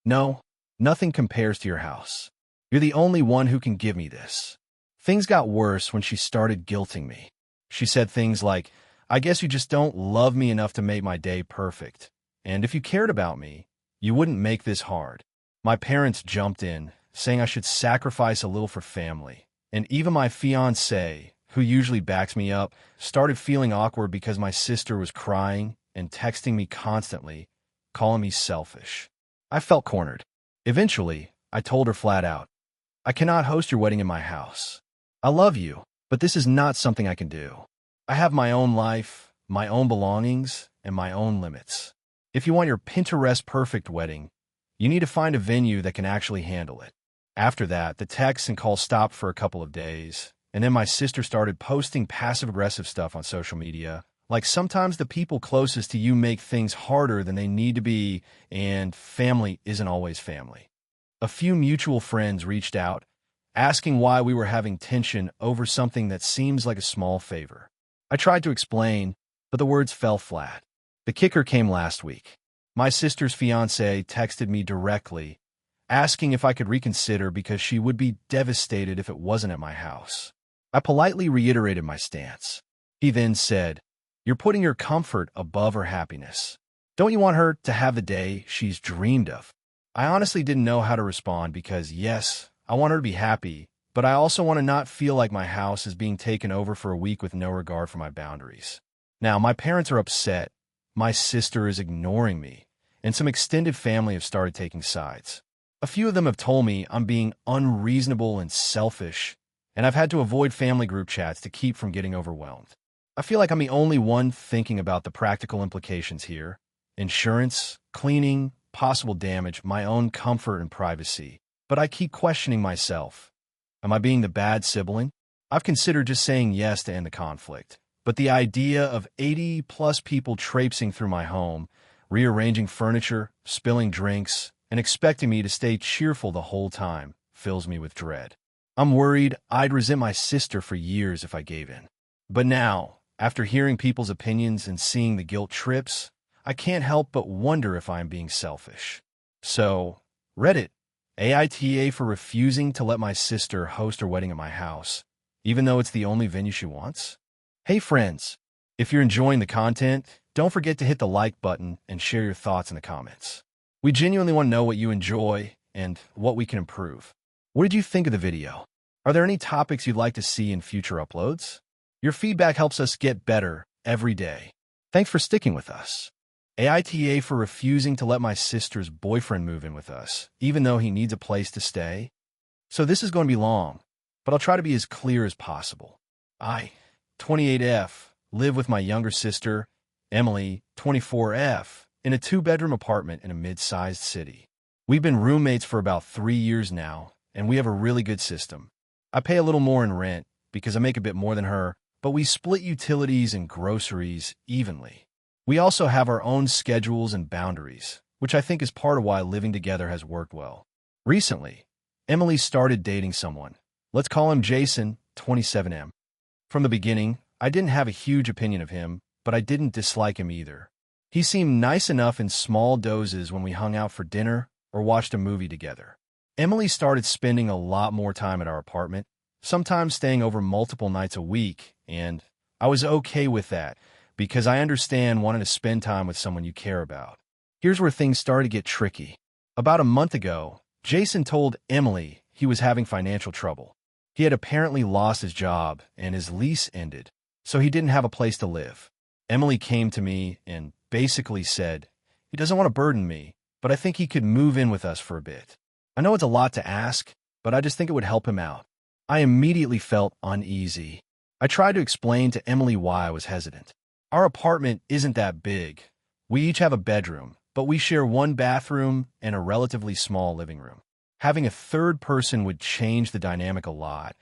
"No, nothing compares to your house. You're the only one who can give me this." Things got worse when she started guilting me. She said things like, "I guess you just don't love me enough to make my day perfect. And if you cared about me, you wouldn't make this hard." My parents jumped in, saying I should sacrifice a little for family. And even my fiancé, who usually backs me up, started feeling awkward because my sister was crying and texting me constantly, calling me selfish. I felt cornered. Eventually, I told her flat out, "I cannot host your wedding in my house. I love you, But this is not something I can do. I have my own life, my own belongings, and my own limits. If you want your Pinterest perfect wedding, you need to find a venue that can actually handle it. After that, the texts and calls stopped for a couple of days, and then my sister started posting passive-aggressive stuff on social media. Like, sometimes the people closest to you make things harder than they need to be, and family isn't always family. A few mutual friends reached out, asking why we were having tension over something that seems like a small favor. I tried to explain, but the words fell flat. The kicker came last week. My sister's fiancé texted me directly, asking if I could reconsider because she would be devastated if it wasn't at my house. I politely reiterated my stance. He then said, "You're putting your comfort above her happiness. Don't you want her to have the day she's dreamed of?" I honestly didn't know how to respond because, yes, I want her to be happy, but I also want to not feel like my house is being taken over for a week with no regard for my boundaries. Now, my parents are upset. My sister is ignoring me, and some extended family have started taking sides. A few of them have told me I'm being unreasonable and selfish, and I've had to avoid family group chats to keep from getting overwhelmed. I feel like I'm the only one thinking about the practical implications here: insurance, cleaning, possible damage, my own comfort and privacy. But I keep questioning myself. Am I being the bad sibling? I've considered just saying yes to end the conflict, but the idea of 80-plus people traipsing through my home, rearranging furniture, spilling drinks, and expecting me to stay cheerful the whole time fills me with dread. I'm worried I'd resent my sister for years if I gave in. But now, after hearing people's opinions and seeing the guilt trips, I can't help but wonder if I'm being selfish. So, Reddit, AITA for refusing to let my sister host her wedding at my house, even though it's the only venue she wants? Hey friends, if you're enjoying the content, don't forget to hit the like button and share your thoughts in the comments. We genuinely want to know what you enjoy and what we can improve. What did you think of the video? Are there any topics you'd like to see in future uploads? Your feedback helps us get better every day. Thanks for sticking with us. AITA for refusing to let my sister's boyfriend move in with us, even though he needs a place to stay. So this is going to be long, but I'll try to be as clear as possible. I, 28F, live with my younger sister, Emily, 24F, in a two-bedroom apartment in a mid-sized city. We've been roommates for about 3 years now, and we have a really good system. I pay a little more in rent because I make a bit more than her, but we split utilities and groceries evenly. We also have our own schedules and boundaries, which I think is part of why living together has worked well. Recently, Emily started dating someone. Let's call him Jason, 27M. From the beginning, I didn't have a huge opinion of him, but I didn't dislike him either. He seemed nice enough in small doses when we hung out for dinner or watched a movie together. Emily started spending a lot more time at our apartment, sometimes staying over multiple nights a week, and I was okay with that because I understand wanting to spend time with someone you care about. Here's where things started to get tricky. About a month ago, Jason told Emily he was having financial trouble. He had apparently lost his job and his lease ended, so he didn't have a place to live. Emily came to me and basically said, "He doesn't want to burden me, but I think he could move in with us for a bit." I know it's a lot to ask, but I just think it would help him out. I immediately felt uneasy. I tried to explain to Emily why I was hesitant. Our apartment isn't that big. We each have a bedroom, but we share one bathroom and a relatively small living room. Having a third person would change the dynamic a lot,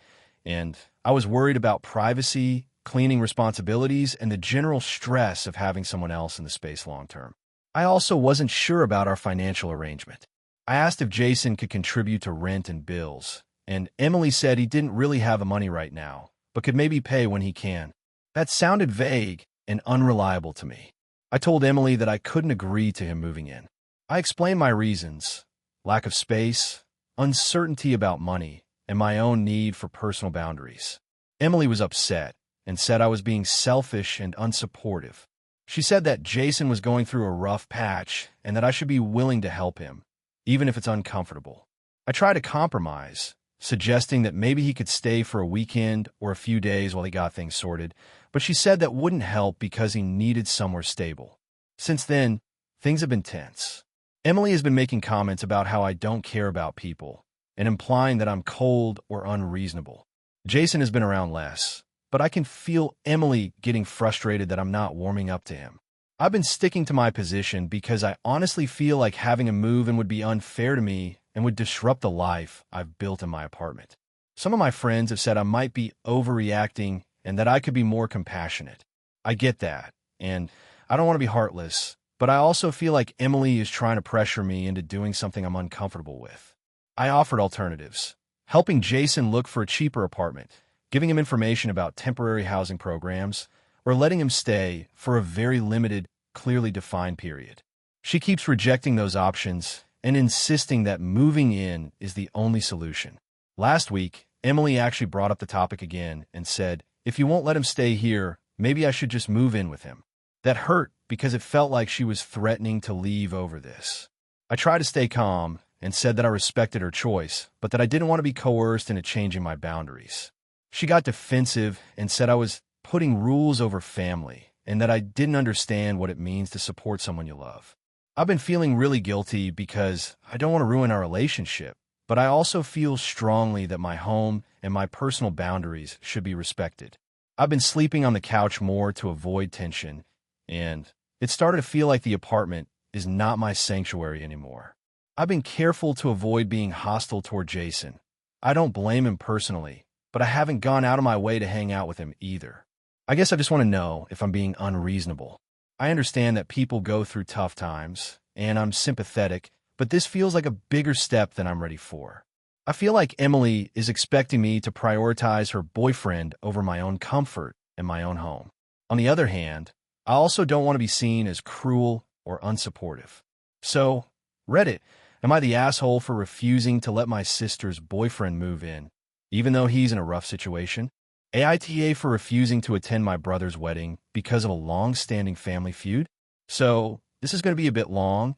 and I was worried about privacy, cleaning responsibilities, and the general stress of having someone else in the space long term. I also wasn't sure about our financial arrangement. I asked if Jason could contribute to rent and bills, and Emily said he didn't really have the money right now, but could maybe pay when he can. That sounded vague and unreliable to me. I told Emily that I couldn't agree to him moving in. I explained my reasons: lack of space, uncertainty about money, and my own need for personal boundaries. Emily was upset and said I was being selfish and unsupportive. She said that Jason was going through a rough patch and that I should be willing to help him, even if it's uncomfortable. I tried to compromise, suggesting that maybe he could stay for a weekend or a few days while he got things sorted, but she said that wouldn't help because he needed somewhere stable. Since then, things have been tense. Emily has been making comments about how I don't care about people and implying that I'm cold or unreasonable. Jason has been around less, but I can feel Emily getting frustrated that I'm not warming up to him. I've been sticking to my position because I honestly feel like having him move in would be unfair to me and would disrupt the life I've built in my apartment. Some of my friends have said I might be overreacting and that I could be more compassionate. I get that, and I don't want to be heartless, but I also feel like Emily is trying to pressure me into doing something I'm uncomfortable with. I offered alternatives, helping Jason look for a cheaper apartment, giving him information about temporary housing programs, or letting him stay for a very limited, clearly defined period. She keeps rejecting those options and insisting that moving in is the only solution. Last week, Emily actually brought up the topic again and said, if you won't let him stay here, maybe I should just move in with him. That hurt because it felt like she was threatening to leave over this. I tried to stay calm and said that I respected her choice, but that I didn't want to be coerced into changing my boundaries. She got defensive and said I was putting rules over family and that I didn't understand what it means to support someone you love. I've been feeling really guilty because I don't want to ruin our relationship, but I also feel strongly that my home and my personal boundaries should be respected. I've been sleeping on the couch more to avoid tension, and it started to feel like the apartment is not my sanctuary anymore. I've been careful to avoid being hostile toward Jason. I don't blame him personally, but I haven't gone out of my way to hang out with him either. I guess I just want to know if I'm being unreasonable. I understand that people go through tough times, and I'm sympathetic, but this feels like a bigger step than I'm ready for. I feel like Emily is expecting me to prioritize her boyfriend over my own comfort and my own home. On the other hand, I also don't want to be seen as cruel or unsupportive. So, Reddit, am I the asshole for refusing to let my sister's boyfriend move in, even though he's in a rough situation? AITA for refusing to attend my brother's wedding because of a long-standing family feud? So, this is going to be a bit long,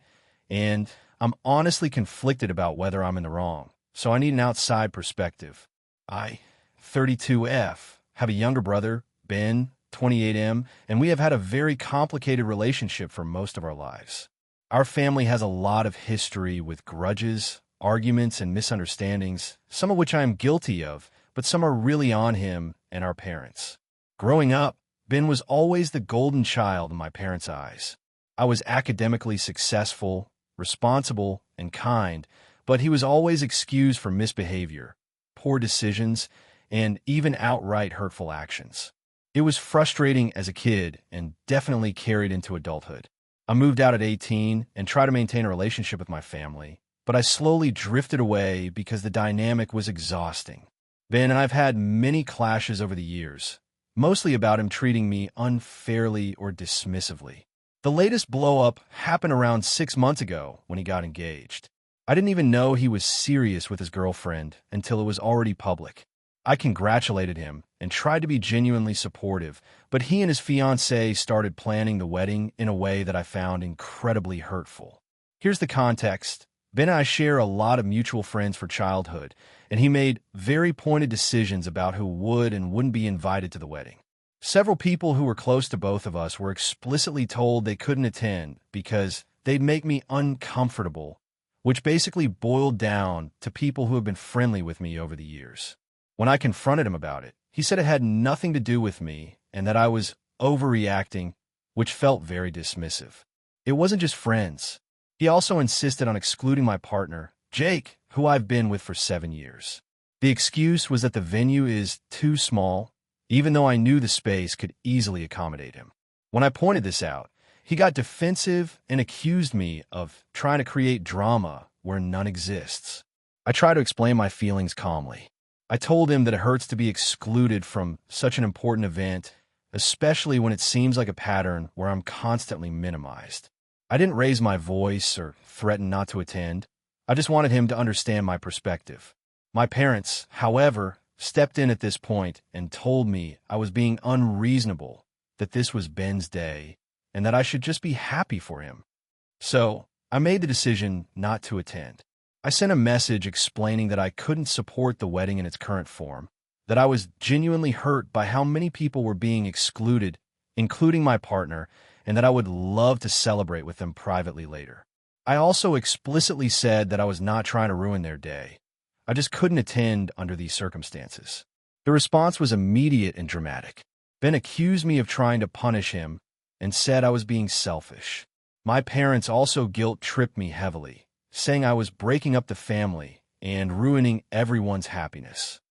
and I'm honestly conflicted about whether I'm in the wrong, so I need an outside perspective. I, 32F, have a younger brother, Ben, 28M, and we have had a very complicated relationship for most of our lives. Our family has a lot of history with grudges, arguments, and misunderstandings, some of which I am guilty of, but some are really on him and our parents. Growing up, Ben was always the golden child in my parents' eyes. I was academically successful, responsible, and kind, but he was always excused for misbehavior, poor decisions, and even outright hurtful actions. It was frustrating as a kid and definitely carried into adulthood. I moved out at 18 and tried to maintain a relationship with my family, but I slowly drifted away because the dynamic was exhausting. Ben and I've had many clashes over the years, mostly about him treating me unfairly or dismissively. The latest blow-up happened around 6 months ago when he got engaged. I didn't even know he was serious with his girlfriend until it was already public. I congratulated him and tried to be genuinely supportive, but he and his fiancée started planning the wedding in a way that I found incredibly hurtful. Here's the context. Ben and I share a lot of mutual friends for childhood, and he made very pointed decisions about who would and wouldn't be invited to the wedding. Several people who were close to both of us were explicitly told they couldn't attend because they'd make me uncomfortable, which basically boiled down to people who have been friendly with me over the years. When I confronted him about it, he said it had nothing to do with me and that I was overreacting, which felt very dismissive. It wasn't just friends. He also insisted on excluding my partner, Jake, who I've been with for 7 years. The excuse was that the venue is too small, even though I knew the space could easily accommodate him. When I pointed this out, he got defensive and accused me of trying to create drama where none exists. I tried to explain my feelings calmly. I told him that it hurts to be excluded from such an important event, especially when it seems like a pattern where I'm constantly minimized. I didn't raise my voice or threaten not to attend. I just wanted him to understand my perspective. My parents, however, stepped in at this point and told me I was being unreasonable, that this was Ben's day, and that I should just be happy for him. So, I made the decision not to attend. I sent a message explaining that I couldn't support the wedding in its current form, that I was genuinely hurt by how many people were being excluded, including my partner, and that I would love to celebrate with them privately later. I also explicitly said that I was not trying to ruin their day. I just couldn't attend under these circumstances. The response was immediate and dramatic. Ben accused me of trying to punish him and said I was being selfish. My parents also guilt-tripped me heavily, saying I was breaking up the family and ruining everyone's happiness.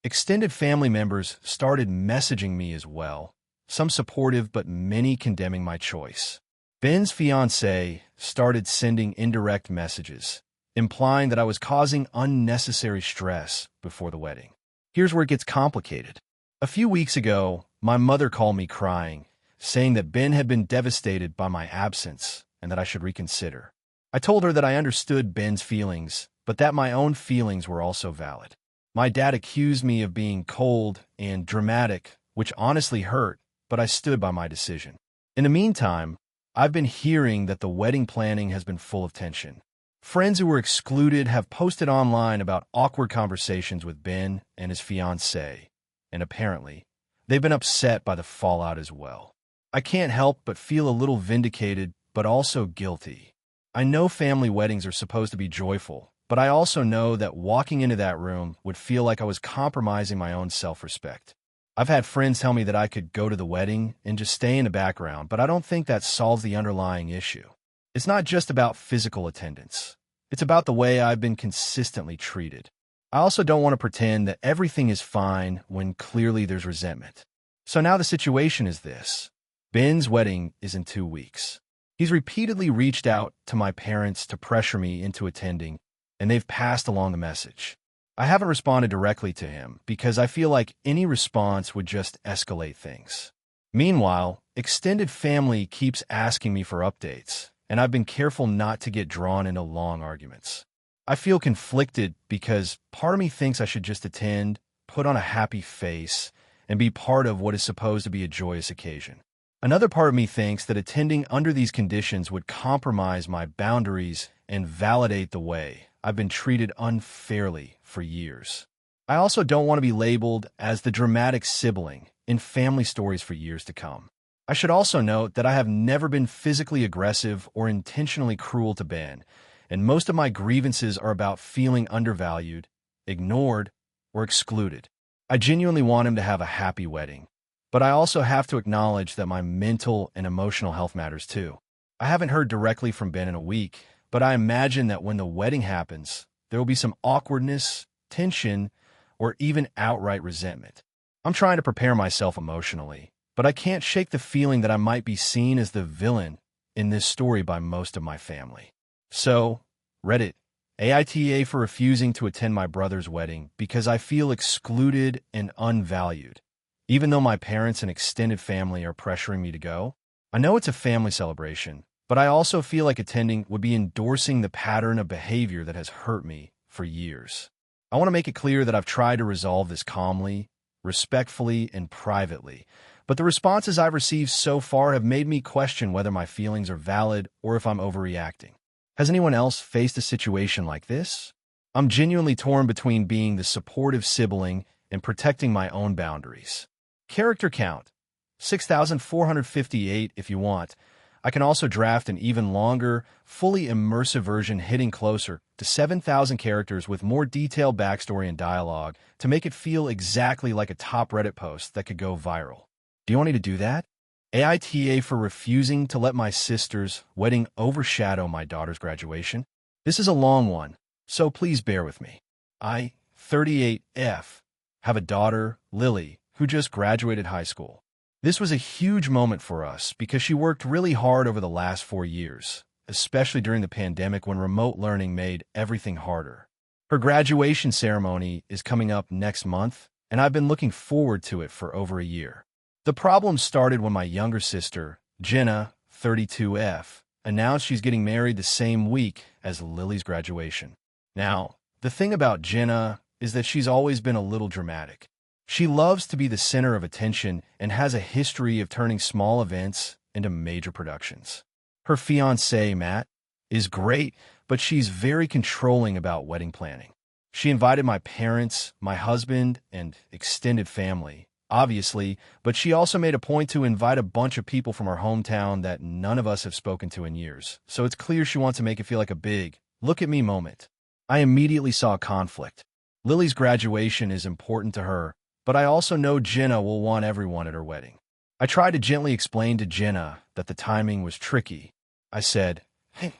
Extended family members started messaging me as well, some supportive but many condemning my choice. Ben's fiancée started sending indirect messages, implying that I was causing unnecessary stress before the wedding. Here's where it gets complicated. A few weeks ago, my mother called me crying, saying that Ben had been devastated by my absence and that I should reconsider. I told her that I understood Ben's feelings, but that my own feelings were also valid. My dad accused me of being cold and dramatic, which honestly hurt, but I stood by my decision. In the meantime, I've been hearing that the wedding planning has been full of tension. Friends who were excluded have posted online about awkward conversations with Ben and his fiancée, and apparently, they've been upset by the fallout as well. I can't help but feel a little vindicated, but also guilty. I know family weddings are supposed to be joyful, but I also know that walking into that room would feel like I was compromising my own self-respect. I've had friends tell me that I could go to the wedding and just stay in the background, but I don't think that solves the underlying issue. It's not just about physical attendance. It's about the way I've been consistently treated. I also don't want to pretend that everything is fine when clearly there's resentment. So now the situation is this. Ben's wedding is in 2 weeks. He's repeatedly reached out to my parents to pressure me into attending, and they've passed along the message. I haven't responded directly to him because I feel like any response would just escalate things. Meanwhile, extended family keeps asking me for updates, and I've been careful not to get drawn into long arguments. I feel conflicted because part of me thinks I should just attend, put on a happy face, and be part of what is supposed to be a joyous occasion. Another part of me thinks that attending under these conditions would compromise my boundaries and validate the way I've been treated unfairly for years. I also don't want to be labeled as the dramatic sibling in family stories for years to come. I should also note that I have never been physically aggressive or intentionally cruel to Ben, and most of my grievances are about feeling undervalued, ignored, or excluded. I genuinely want him to have a happy wedding, but I also have to acknowledge that my mental and emotional health matters too. I haven't heard directly from Ben in a week, but I imagine that when the wedding happens, there will be some awkwardness, tension, or even outright resentment. I'm trying to prepare myself emotionally, but I can't shake the feeling that I might be seen as the villain in this story by most of my family. So, Reddit, AITA for refusing to attend my brother's wedding because I feel excluded and unvalued. Even though my parents and extended family are pressuring me to go, I know it's a family celebration, but I also feel like attending would be endorsing the pattern of behavior that has hurt me for years. I want to make it clear that I've tried to resolve this calmly, respectfully, and privately, but the responses I've received so far have made me question whether my feelings are valid or if I'm overreacting. Has anyone else faced a situation like this? I'm genuinely torn between being the supportive sibling and protecting my own boundaries. Character count, 6,458 if you want. I can also draft an even longer, fully immersive version hitting closer to 7,000 characters with more detailed backstory and dialogue to make it feel exactly like a top Reddit post that could go viral. Do you want me to do that? AITA for refusing to let my sister's wedding overshadow my daughter's graduation. This is a long one, so please bear with me. I, 38F, have a daughter, Lily, who just graduated high school. This was a huge moment for us because she worked really hard over the last 4 years, especially during the pandemic when remote learning made everything harder. Her graduation ceremony is coming up next month, and I've been looking forward to it for over a year. The problem started when my younger sister, Jenna, 32F, announced she's getting married the same week as Lily's graduation. Now, the thing about Jenna is that she's always been a little dramatic. She loves to be the center of attention and has a history of turning small events into major productions. Her fiancé, Matt, is great, but she's very controlling about wedding planning. She invited my parents, my husband, and extended family, obviously, but she also made a point to invite a bunch of people from her hometown that none of us have spoken to in years. So it's clear she wants to make it feel like a big, look-at-me moment. I immediately saw conflict. Lily's graduation is important to her, but I also know Jenna will want everyone at her wedding. I tried to gently explain to Jenna that the timing was tricky. I said, "Hey,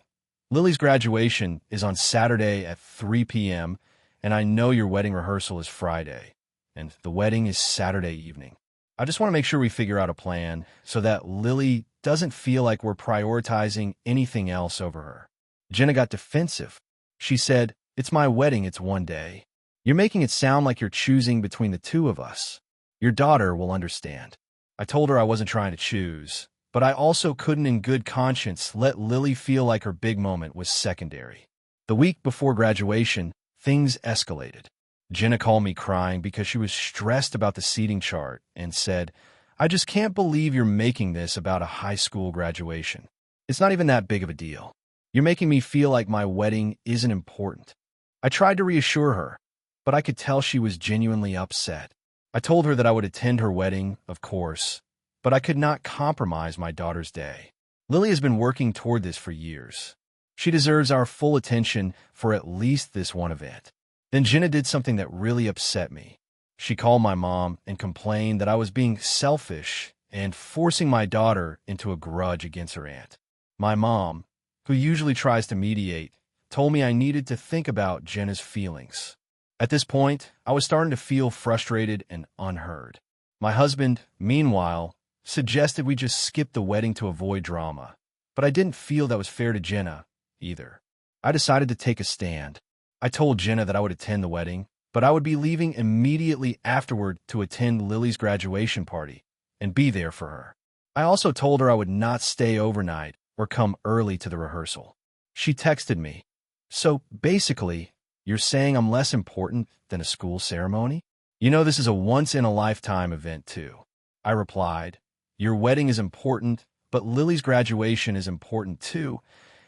Lily's graduation is on Saturday at 3 p.m., and I know your wedding rehearsal is Friday, and the wedding is Saturday evening. I just want to make sure we figure out a plan so that Lily doesn't feel like we're prioritizing anything else over her." Jenna got defensive. She said, "It's my wedding, it's one day. You're making it sound like you're choosing between the two of us. Your daughter will understand." I told her I wasn't trying to choose, but I also couldn't in good conscience let Lily feel like her big moment was secondary. The week before graduation, things escalated. Jenna called me crying because she was stressed about the seating chart and said, "I just can't believe you're making this about a high school graduation. It's not even that big of a deal. You're making me feel like my wedding isn't important." I tried to reassure her, but I could tell she was genuinely upset. I told her that I would attend her wedding, of course, but I could not compromise my daughter's day. Lily has been working toward this for years. She deserves our full attention for at least this one event. Then Jenna did something that really upset me. She called my mom and complained that I was being selfish and forcing my daughter into a grudge against her aunt. My mom, who usually tries to mediate, told me I needed to think about Jenna's feelings. At this point, I was starting to feel frustrated and unheard. My husband, meanwhile, suggested we just skip the wedding to avoid drama, but I didn't feel that was fair to Jenna either. I decided to take a stand. I told Jenna that I would attend the wedding, but I would be leaving immediately afterward to attend Lily's graduation party and be there for her. I also told her I would not stay overnight or come early to the rehearsal. She texted me, "So basically, you're saying I'm less important than a school ceremony? You know this is a once-in-a-lifetime event, too." I replied, "Your wedding is important, but Lily's graduation is important, too,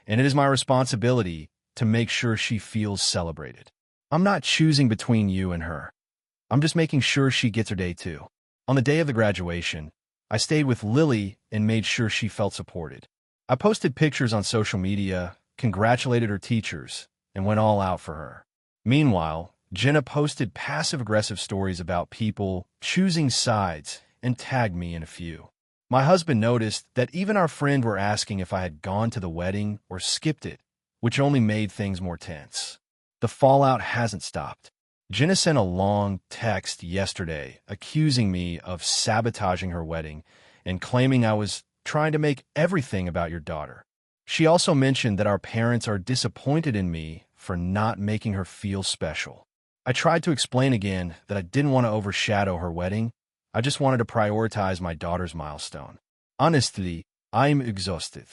and it is my responsibility to make sure she feels celebrated. I'm not choosing between you and her. I'm just making sure she gets her day, too." On the day of the graduation, I stayed with Lily and made sure she felt supported. I posted pictures on social media, congratulated her teachers, and went all out for her. Meanwhile, Jenna posted passive-aggressive stories about people choosing sides and tagged me in a few. My husband noticed that even our friend were asking if I had gone to the wedding or skipped it, which only made things more tense. The fallout hasn't stopped. Jenna sent a long text yesterday accusing me of sabotaging her wedding and claiming I was trying to make everything about your daughter. She also mentioned that our parents are disappointed in me for not making her feel special. I tried to explain again that I didn't want to overshadow her wedding. I just wanted to prioritize my daughter's milestone. Honestly, I'm exhausted.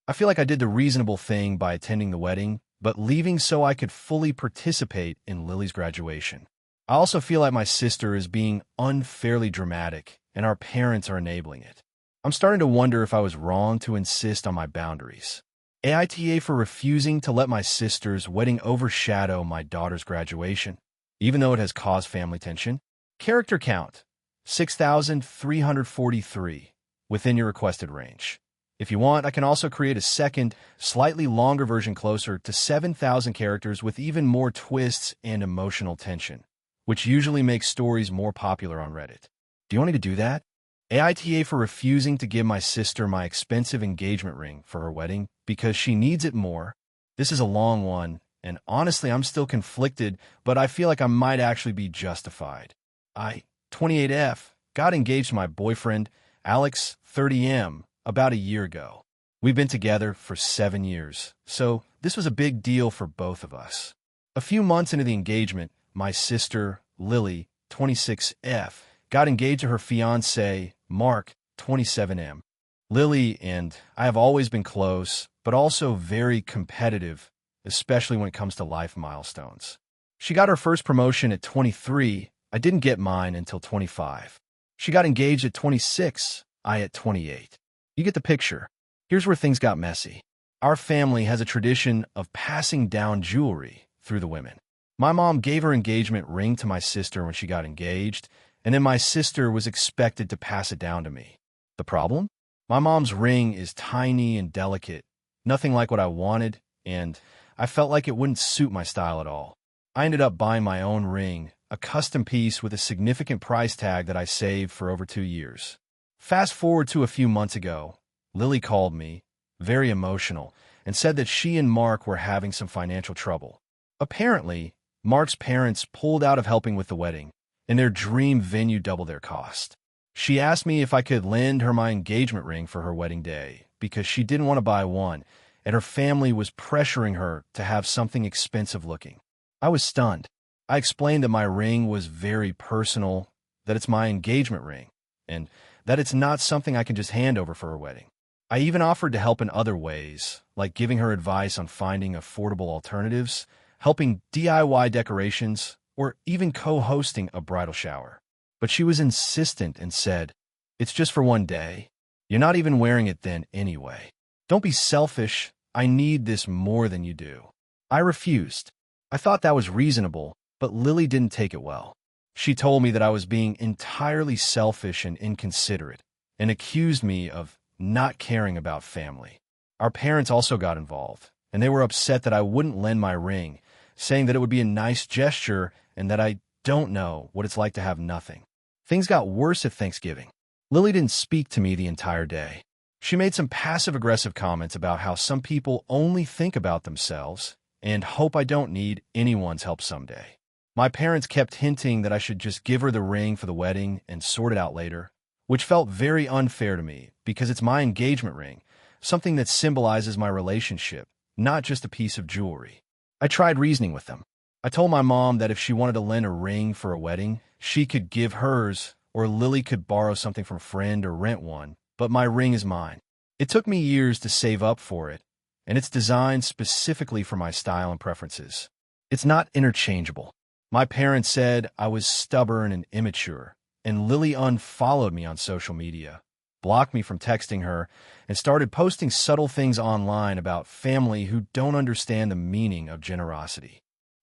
I feel like I did the reasonable thing by attending the wedding, but leaving so I could fully participate in Lily's graduation. I also feel like my sister is being unfairly dramatic, and our parents are enabling it. I'm starting to wonder if I was wrong to insist on my boundaries. AITA for refusing to let my sister's wedding overshadow my daughter's graduation, even though it has caused family tension. Character count, 6,343, within your requested range. If you want, I can also create a second, slightly longer version closer to 7,000 characters with even more twists and emotional tension, which usually makes stories more popular on Reddit. Do you want me to do that? AITA for refusing to give my sister my expensive engagement ring for her wedding because she needs it more. This is a long one, and honestly, I'm still conflicted, but I feel like I might actually be justified. I, 28F, got engaged to my boyfriend, Alex, 30M, about a year ago. We've been together for 7 years, so this was a big deal for both of us. A few months into the engagement, my sister, Lily, 26F, got engaged to her fiancé, Mark, 27M. Lily and I have always been close, but also very competitive, especially when it comes to life milestones. She got her first promotion at 23. I didn't get mine until 25. She got engaged at 26, I at 28. You get the picture. Here's where things got messy. Our family has a tradition of passing down jewelry through the women. My mom gave her engagement ring to my sister when she got engaged, and then my sister was expected to pass it down to me. The problem? My mom's ring is tiny and delicate, nothing like what I wanted, and I felt like it wouldn't suit my style at all. I ended up buying my own ring, a custom piece with a significant price tag that I saved for over 2 years. Fast forward to a few months ago, Lily called me, very emotional, and said that she and Mark were having some financial trouble. Apparently, Mark's parents pulled out of helping with the wedding, and their dream venue doubled their cost. She asked me if I could lend her my engagement ring for her wedding day because she didn't want to buy one, and her family was pressuring her to have something expensive looking. I was stunned. I explained that my ring was very personal, that it's my engagement ring, and that it's not something I can just hand over for her wedding. I even offered to help in other ways, like giving her advice on finding affordable alternatives, helping DIY decorations, or even co-hosting a bridal shower. But she was insistent and said, "It's just for one day. You're not even wearing it then anyway. Don't be selfish. I need this more than you do." I refused. I thought that was reasonable, but Lily didn't take it well. She told me that I was being entirely selfish and inconsiderate, and accused me of not caring about family. Our parents also got involved, and they were upset that I wouldn't lend my ring, saying that it would be a nice gesture and that I don't know what it's like to have nothing. Things got worse at Thanksgiving. Lily didn't speak to me the entire day. She made some passive-aggressive comments about how some people only think about themselves and hope I don't need anyone's help someday. My parents kept hinting that I should just give her the ring for the wedding and sort it out later, which felt very unfair to me because it's my engagement ring, something that symbolizes my relationship, not just a piece of jewelry. I tried reasoning with them. I told my mom that if she wanted to lend a ring for a wedding, she could give hers, or Lily could borrow something from a friend or rent one, but my ring is mine. It took me years to save up for it, and it's designed specifically for my style and preferences. It's not interchangeable. My parents said I was stubborn and immature, and Lily unfollowed me on social media, blocked me from texting her, and started posting subtle things online about family who don't understand the meaning of generosity.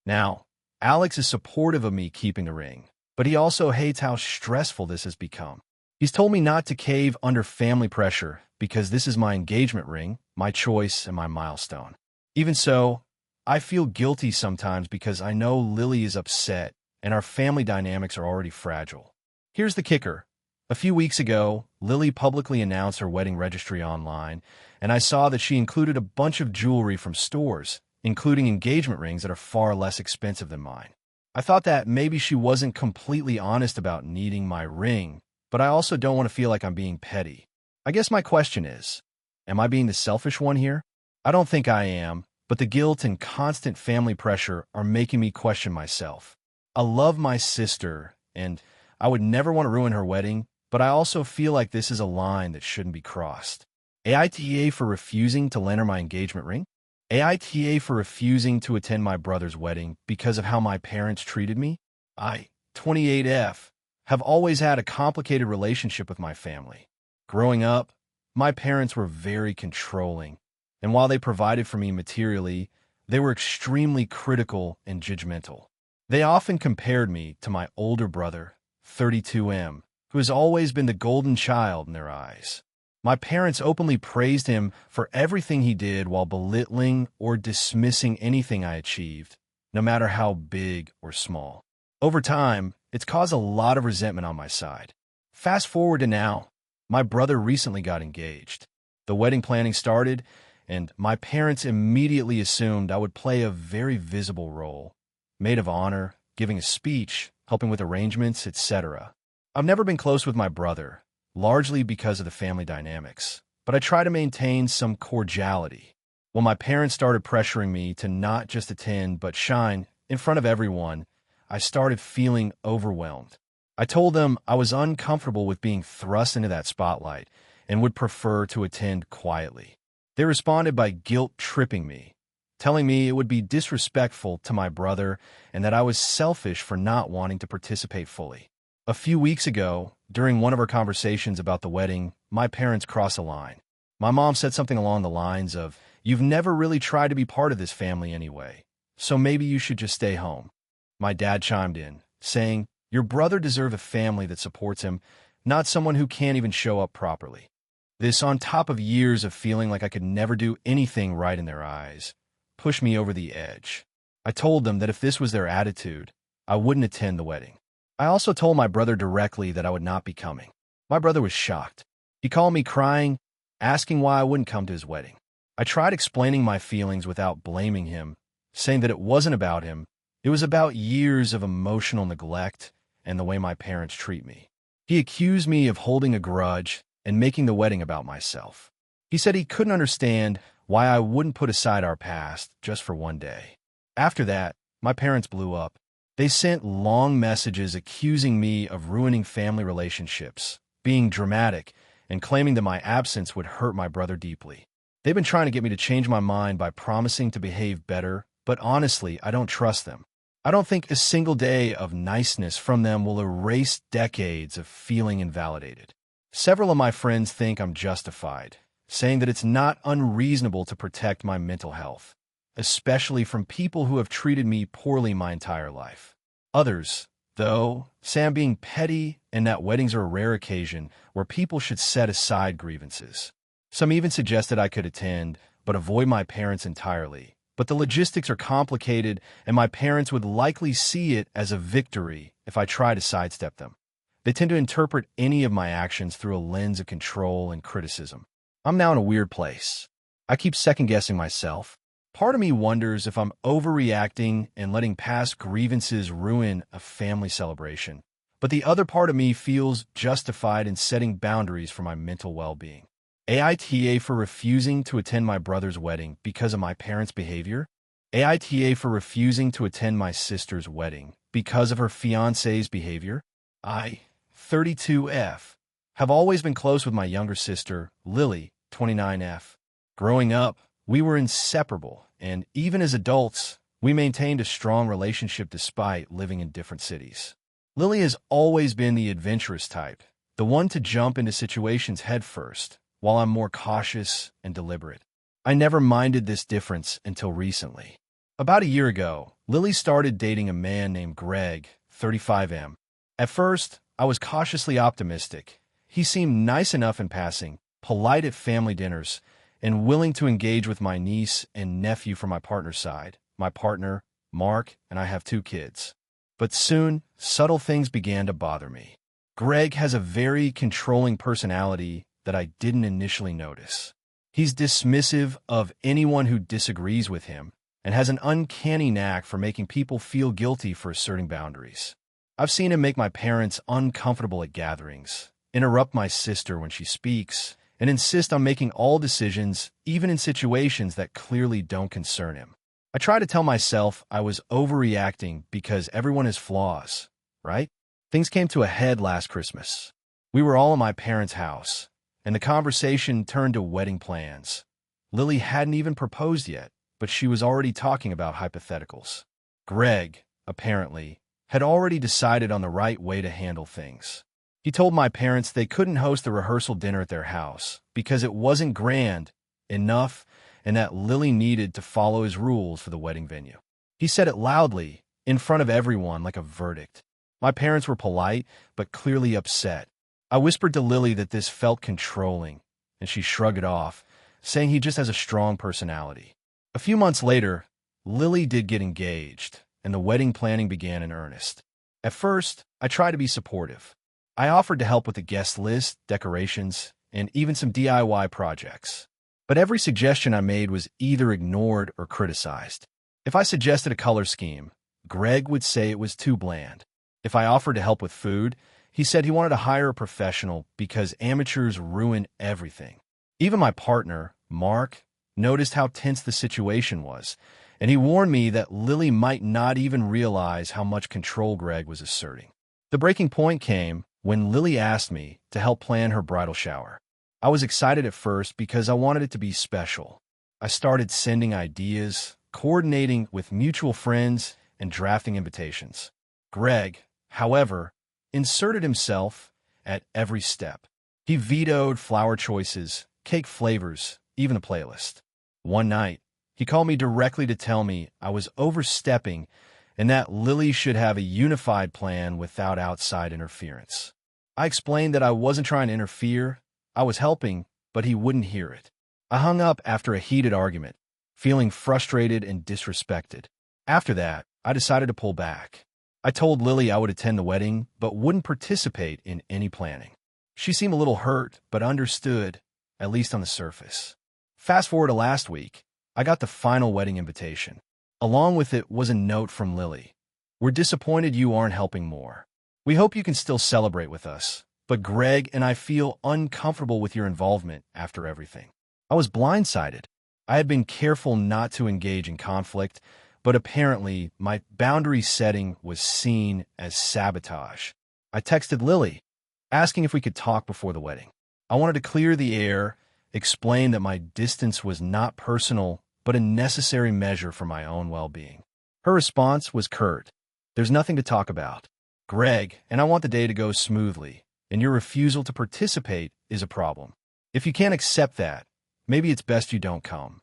Now, Alex is supportive of me keeping the ring, but he also hates how stressful this has become. He's told me not to cave under family pressure because this is my engagement ring, my choice, and my milestone. Even so, I feel guilty sometimes because I know Lily is upset and our family dynamics are already fragile. Here's the kicker. A few weeks ago, Lily publicly announced her wedding registry online, and I saw that she included a bunch of jewelry from stores, including engagement rings that are far less expensive than mine. I thought that maybe she wasn't completely honest about needing my ring, but I also don't want to feel like I'm being petty. I guess my question is, am I being the selfish one here? I don't think I am, but the guilt and constant family pressure are making me question myself. I love my sister, and I would never want to ruin her wedding, but I also feel like this is a line that shouldn't be crossed. AITA for refusing to lend her my engagement ring? AITA for refusing to attend my brother's wedding because of how my parents treated me? I, 28F, have always had a complicated relationship with my family. Growing up, my parents were very controlling, and while they provided for me materially, they were extremely critical and judgmental. They often compared me to my older brother, 32M, who has always been the golden child in their eyes. My parents openly praised him for everything he did while belittling or dismissing anything I achieved, no matter how big or small. Over time, it's caused a lot of resentment on my side. Fast forward to now, my brother recently got engaged. The wedding planning started, and my parents immediately assumed I would play a very visible role, maid of honor, giving a speech, helping with arrangements, etc. I've never been close with my brother, largely because of the family dynamics, but I try to maintain some cordiality. When my parents started pressuring me to not just attend but shine in front of everyone, I started feeling overwhelmed. I told them I was uncomfortable with being thrust into that spotlight and would prefer to attend quietly. They responded by guilt-tripping me, telling me it would be disrespectful to my brother and that I was selfish for not wanting to participate fully. A few weeks ago, during one of our conversations about the wedding, my parents crossed a line. My mom said something along the lines of, "You've never really tried to be part of this family anyway, so maybe you should just stay home." My dad chimed in, saying, "Your brother deserves a family that supports him, not someone who can't even show up properly." This, on top of years of feeling like I could never do anything right in their eyes, pushed me over the edge. I told them that if this was their attitude, I wouldn't attend the wedding. I also told my brother directly that I would not be coming. My brother was shocked. He called me crying, asking why I wouldn't come to his wedding. I tried explaining my feelings without blaming him, saying that it wasn't about him. It was about years of emotional neglect and the way my parents treat me. He accused me of holding a grudge and making the wedding about myself. He said he couldn't understand why I wouldn't put aside our past just for one day. After that, my parents blew up. They sent long messages accusing me of ruining family relationships, being dramatic, and claiming that my absence would hurt my brother deeply. They've been trying to get me to change my mind by promising to behave better, but honestly, I don't trust them. I don't think a single day of niceness from them will erase decades of feeling invalidated. Several of my friends think I'm justified, saying that it's not unreasonable to protect my mental health, especially from people who have treated me poorly my entire life. Others, though, say I'm being petty and that weddings are a rare occasion where people should set aside grievances. Some even suggested I could attend, but avoid my parents entirely. But the logistics are complicated, and my parents would likely see it as a victory if I try to sidestep them. They tend to interpret any of my actions through a lens of control and criticism. I'm now in a weird place. I keep second-guessing myself. Part of me wonders if I'm overreacting and letting past grievances ruin a family celebration. But the other part of me feels justified in setting boundaries for my mental well-being. AITA for refusing to attend my brother's wedding because of my parents' behavior. AITA for refusing to attend my sister's wedding because of her fiancé's behavior. I, 32F, have always been close with my younger sister, Lily, 29F. Growing up, we were inseparable, and even as adults, we maintained a strong relationship despite living in different cities. Lily has always been the adventurous type, the one to jump into situations headfirst, while I'm more cautious and deliberate. I never minded this difference until recently. About a year ago, Lily started dating a man named Greg, 35M. At first, I was cautiously optimistic. He seemed nice enough in passing, polite at family dinners, and willing to engage with my niece and nephew from my partner's side. My partner, Mark, and I have 2 kids. But soon, subtle things began to bother me. Greg has a very controlling personality that I didn't initially notice. He's dismissive of anyone who disagrees with him and has an uncanny knack for making people feel guilty for asserting boundaries. I've seen him make my parents uncomfortable at gatherings, interrupt my sister when she speaks, and insist on making all decisions, even in situations that clearly don't concern him. I try to tell myself I was overreacting because everyone has flaws, right? Things came to a head last Christmas. We were all at my parents' house, and the conversation turned to wedding plans. Lily hadn't even proposed yet, but she was already talking about hypotheticals. Greg, apparently, had already decided on the right way to handle things. He told my parents they couldn't host the rehearsal dinner at their house because it wasn't grand enough and that Lily needed to follow his rules for the wedding venue. He said it loudly, in front of everyone, like a verdict. My parents were polite, but clearly upset. I whispered to Lily that this felt controlling, and she shrugged it off, saying he just has a strong personality. A few months later, Lily did get engaged, and the wedding planning began in earnest. At first, I tried to be supportive. I offered to help with the guest list, decorations, and even some DIY projects. But every suggestion I made was either ignored or criticized. If I suggested a color scheme, Greg would say it was too bland. If I offered to help with food, he said he wanted to hire a professional because amateurs ruin everything. Even my partner, Mark, noticed how tense the situation was, and he warned me that Lily might not even realize how much control Greg was asserting. The breaking point came when Lily asked me to help plan her bridal shower. I was excited at first because I wanted it to be special. I started sending ideas, coordinating with mutual friends, and drafting invitations. Greg, however, inserted himself at every step. He vetoed flower choices, cake flavors, even a playlist. One night, he called me directly to tell me I was overstepping and that Lily should have a unified plan without outside interference. I explained that I wasn't trying to interfere, I was helping, but he wouldn't hear it. I hung up after a heated argument, feeling frustrated and disrespected. After that, I decided to pull back. I told Lily I would attend the wedding, but wouldn't participate in any planning. She seemed a little hurt, but understood, at least on the surface. Fast forward to last week, I got the final wedding invitation. Along with it was a note from Lily. We're disappointed you aren't helping more. We hope you can still celebrate with us, but Greg and I feel uncomfortable with your involvement after everything. I was blindsided. I had been careful not to engage in conflict, but apparently my boundary setting was seen as sabotage. I texted Lily, asking if we could talk before the wedding. I wanted to clear the air, explain that my distance was not personal, but a necessary measure for my own well-being. Her response was curt. There's nothing to talk about, Greg, and I want the day to go smoothly, and your refusal to participate is a problem. If you can't accept that, maybe it's best you don't come.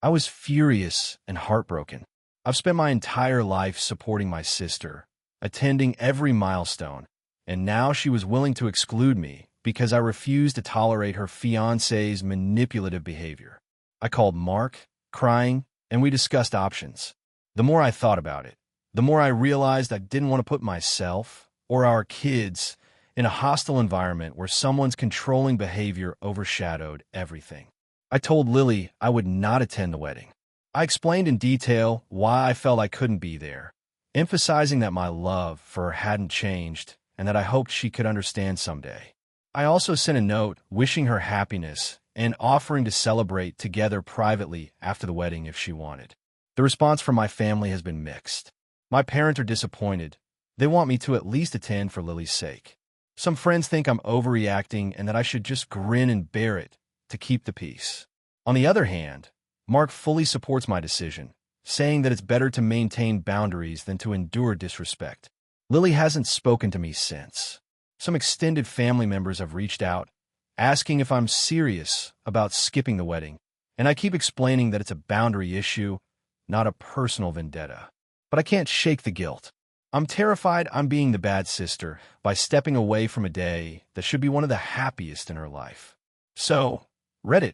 I was furious and heartbroken. I've spent my entire life supporting my sister, attending every milestone, and now she was willing to exclude me because I refused to tolerate her fiancé's manipulative behavior. I called Mark, crying, and we discussed options. The more I thought about it, the more I realized I didn't want to put myself or our kids in a hostile environment where someone's controlling behavior overshadowed everything. I told Lily I would not attend the wedding. I explained in detail why I felt I couldn't be there, emphasizing that my love for her hadn't changed and that I hoped she could understand someday. I also sent a note wishing her happiness and offering to celebrate together privately after the wedding if she wanted. The response from my family has been mixed. My parents are disappointed. They want me to at least attend for Lily's sake. Some friends think I'm overreacting and that I should just grin and bear it to keep the peace. On the other hand, Mark fully supports my decision, saying that it's better to maintain boundaries than to endure disrespect. Lily hasn't spoken to me since. Some extended family members have reached out, asking if I'm serious about skipping the wedding, and I keep explaining that it's a boundary issue, not a personal vendetta. But I can't shake the guilt. I'm terrified I'm being the bad sister by stepping away from a day that should be one of the happiest in her life. So, Reddit,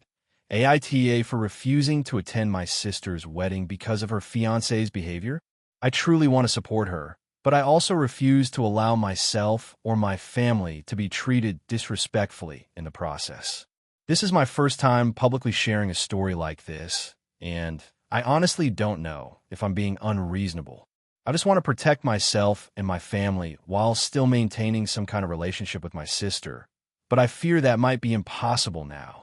AITA for refusing to attend my sister's wedding because of her fiancé's behavior? I truly want to support her, but I also refuse to allow myself or my family to be treated disrespectfully in the process. This is my first time publicly sharing a story like this, and I honestly don't know if I'm being unreasonable. I just want to protect myself and my family while still maintaining some kind of relationship with my sister, but I fear that might be impossible now.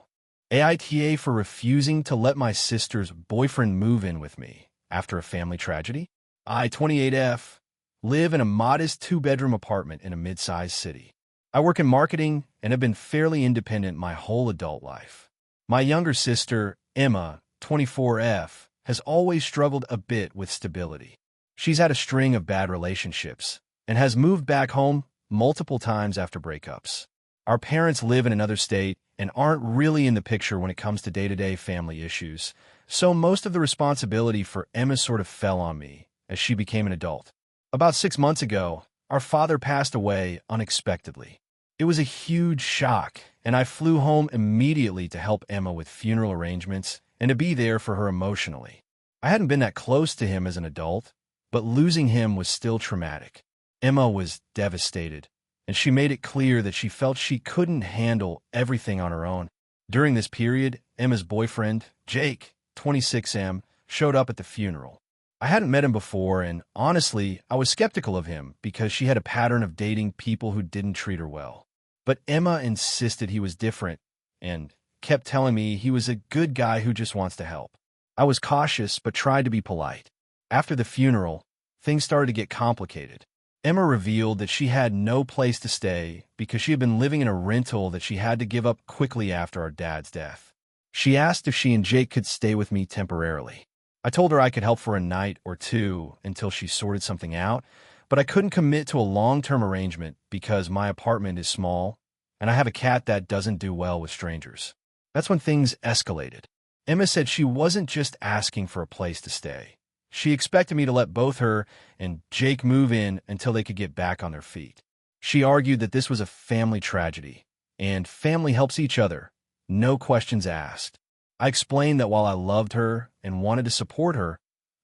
AITA for refusing to let my sister's boyfriend move in with me after a family tragedy? I, 28F, live in a modest 2-bedroom apartment in a mid-sized city. I work in marketing and have been fairly independent my whole adult life. My younger sister, Emma, 24F, has always struggled a bit with stability. She's had a string of bad relationships and has moved back home multiple times after breakups. Our parents live in another state and aren't really in the picture when it comes to day-to-day family issues, so most of the responsibility for Emma sort of fell on me as she became an adult. About 6 months ago, our father passed away unexpectedly. It was a huge shock, and I flew home immediately to help Emma with funeral arrangements and to be there for her emotionally. I hadn't been that close to him as an adult, but losing him was still traumatic. Emma was devastated, and she made it clear that she felt she couldn't handle everything on her own. During this period, Emma's boyfriend, Jake, 26M, showed up at the funeral. I hadn't met him before, and honestly, I was skeptical of him because she had a pattern of dating people who didn't treat her well. But Emma insisted he was different and kept telling me he was a good guy who just wants to help. I was cautious but tried to be polite. After the funeral, things started to get complicated. Emma revealed that she had no place to stay because she had been living in a rental that she had to give up quickly after our dad's death. She asked if she and Jake could stay with me temporarily. I told her I could help for a night or two until she sorted something out, but I couldn't commit to a long-term arrangement because my apartment is small and I have a cat that doesn't do well with strangers. That's when things escalated. Emma said she wasn't just asking for a place to stay. She expected me to let both her and Jake move in until they could get back on their feet. She argued that this was a family tragedy, and family helps each other, no questions asked. I explained that while I loved her and wanted to support her,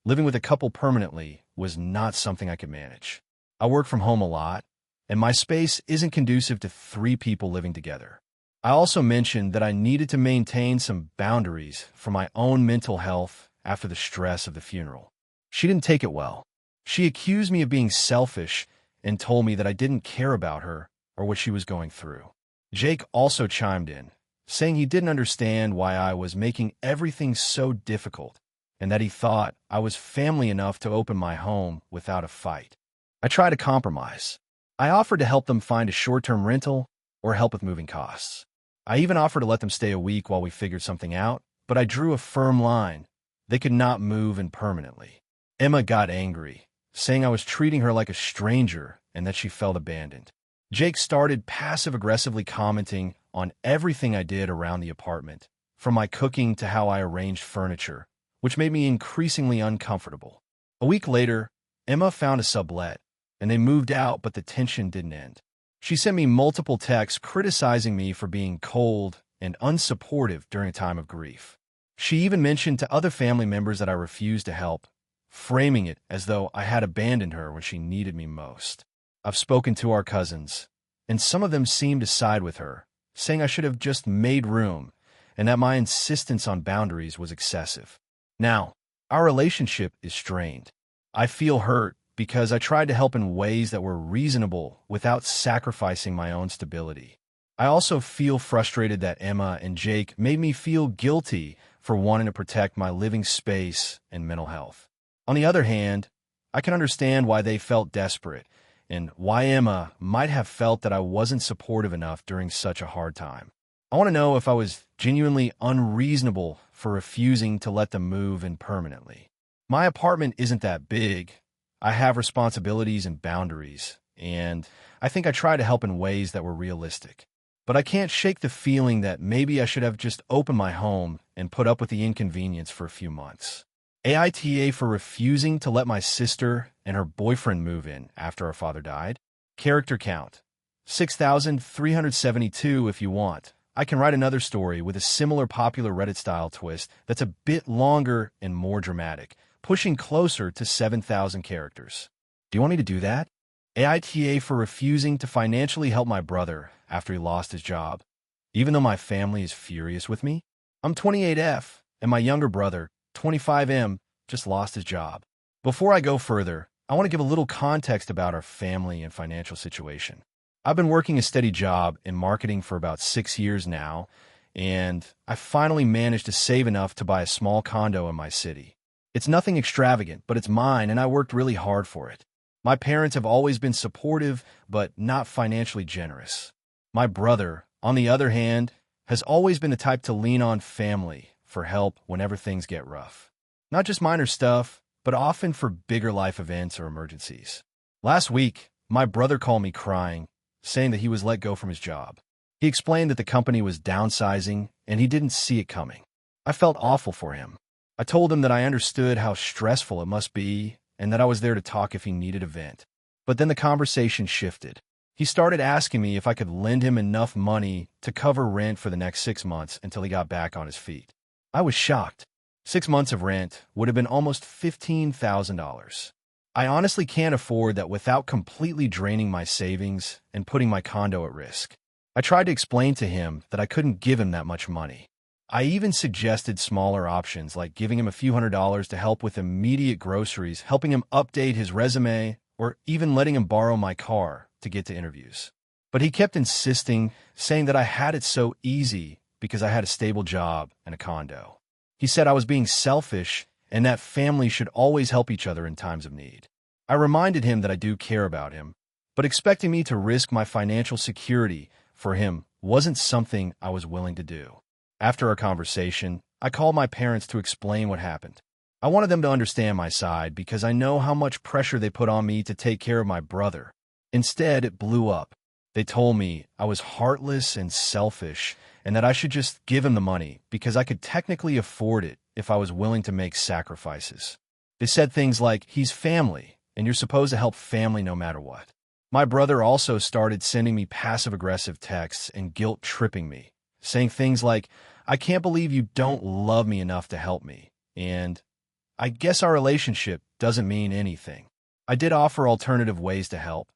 living with a couple permanently was not something I could manage. I work from home a lot, and my space isn't conducive to three people living together. I also mentioned that I needed to maintain some boundaries for my own mental health after the stress of the funeral. She didn't take it well. She accused me of being selfish and told me that I didn't care about her or what she was going through. Jake also chimed in, saying he didn't understand why I was making everything so difficult and that he thought I was family enough to open my home without a fight. I tried to compromise. I offered to help them find a short-term rental or help with moving costs. I even offered to let them stay a week while we figured something out, but I drew a firm line. They could not move in permanently. Emma got angry, saying I was treating her like a stranger and that she felt abandoned. Jake started passive-aggressively commenting on everything I did around the apartment, from my cooking to how I arranged furniture, which made me increasingly uncomfortable. A week later, Emma found a sublet, and they moved out, but the tension didn't end. She sent me multiple texts criticizing me for being cold and unsupportive during a time of grief. She even mentioned to other family members that I refused to help, framing it as though I had abandoned her when she needed me most. I've spoken to our cousins, and some of them seemed to side with her, saying I should have just made room and that my insistence on boundaries was excessive. Now, our relationship is strained. I feel hurt because I tried to help in ways that were reasonable without sacrificing my own stability. I also feel frustrated that Emma and Jake made me feel guilty for wanting to protect my living space and mental health. On the other hand, I can understand why they felt desperate and why Emma might have felt that I wasn't supportive enough during such a hard time. I want to know if I was genuinely unreasonable for refusing to let them move in permanently. My apartment isn't that big. I have responsibilities and boundaries, and I think I try to help in ways that were realistic. But I can't shake the feeling that maybe I should have just opened my home and put up with the inconvenience for a few months. AITA for refusing to let my sister and her boyfriend move in after our father died. Character count, 6,372 if you want. I can write another story with a similar popular Reddit-style twist that's a bit longer and more dramatic, pushing closer to 7,000 characters. Do you want me to do that? AITA for refusing to financially help my brother after he lost his job, even though my family is furious with me. I'm 28F, and my younger brother, 25M, just lost his job. Before I go further, I want to give a little context about our family and financial situation. I've been working a steady job in marketing for about 6 years now, and I finally managed to save enough to buy a small condo in my city. It's nothing extravagant, but it's mine, and I worked really hard for it. My parents have always been supportive, but not financially generous. My brother, on the other hand, has always been the type to lean on family for help whenever things get rough. Not just minor stuff, but often for bigger life events or emergencies. Last week, my brother called me crying, saying that he was let go from his job. He explained that the company was downsizing, and he didn't see it coming. I felt awful for him. I told him that I understood how stressful it must be and that I was there to talk if he needed a vent. But then the conversation shifted. He started asking me if I could lend him enough money to cover rent for the next 6 months until he got back on his feet. I was shocked. 6 months of rent would have been almost $15,000. I honestly can't afford that without completely draining my savings and putting my condo at risk. I tried to explain to him that I couldn't give him that much money. I even suggested smaller options like giving him a few $100s to help with immediate groceries, helping him update his resume, or even letting him borrow my car to get to interviews. But he kept insisting, saying that I had it so easy because I had a stable job and a condo. He said I was being selfish and that families should always help each other in times of need. I reminded him that I do care about him, but expecting me to risk my financial security for him wasn't something I was willing to do. After our conversation, I called my parents to explain what happened. I wanted them to understand my side because I know how much pressure they put on me to take care of my brother. Instead, it blew up. They told me I was heartless and selfish and that I should just give him the money because I could technically afford it if I was willing to make sacrifices. They said things like, "He's family, and you're supposed to help family no matter what." My brother also started sending me passive-aggressive texts and guilt-tripping me, saying things like, "I can't believe you don't love me enough to help me," and "I guess our relationship doesn't mean anything." I did offer alternative ways to help,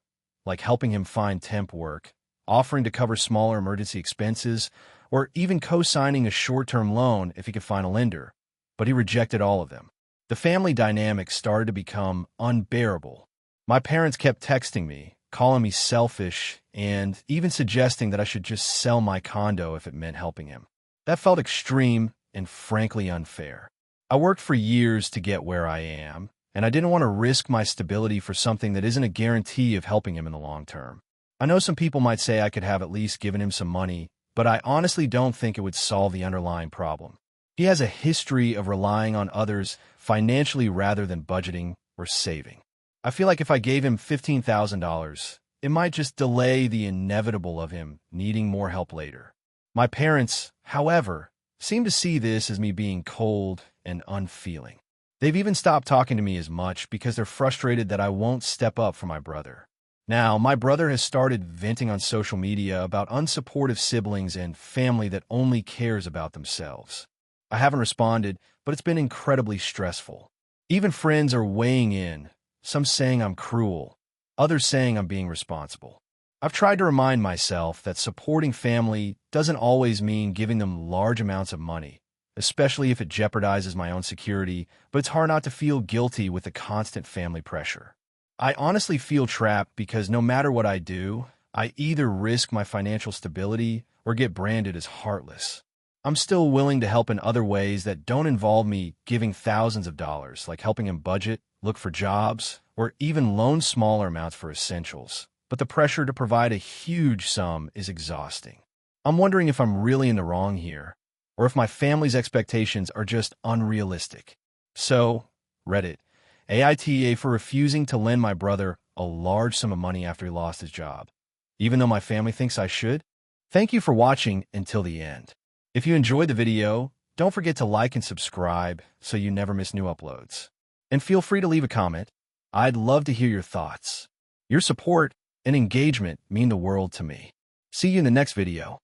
like helping him find temp work, offering to cover smaller emergency expenses, or even co-signing a short-term loan if he could find a lender, but he rejected all of them. The family dynamic started to become unbearable. My parents kept texting me, calling me selfish, and even suggesting that I should just sell my condo if it meant helping him. That felt extreme and frankly unfair. I worked for years to get where I am, and I didn't want to risk my stability for something that isn't a guarantee of helping him in the long term. I know some people might say I could have at least given him some money, but I honestly don't think it would solve the underlying problem. He has a history of relying on others financially rather than budgeting or saving. I feel like if I gave him $15,000, it might just delay the inevitable of him needing more help later. My parents, however, seem to see this as me being cold and unfeeling. They've even stopped talking to me as much because they're frustrated that I won't step up for my brother. Now, my brother has started venting on social media about unsupportive siblings and family that only cares about themselves. I haven't responded, but it's been incredibly stressful. Even friends are weighing in, some saying I'm cruel, others saying I'm being responsible. I've tried to remind myself that supporting family doesn't always mean giving them large amounts of money, especially if it jeopardizes my own security, but it's hard not to feel guilty with the constant family pressure. I honestly feel trapped because no matter what I do, I either risk my financial stability or get branded as heartless. I'm still willing to help in other ways that don't involve me giving thousands of dollars, like helping him budget, look for jobs, or even loan smaller amounts for essentials. But the pressure to provide a huge sum is exhausting. I'm wondering if I'm really in the wrong here, or if my family's expectations are just unrealistic. So, Reddit, AITA for refusing to lend my brother a large sum of money after he lost his job, even though my family thinks I should. Thank you for watching until the end. If you enjoyed the video, don't forget to like and subscribe so you never miss new uploads. And feel free to leave a comment. I'd love to hear your thoughts. Your support and engagement mean the world to me. See you in the next video.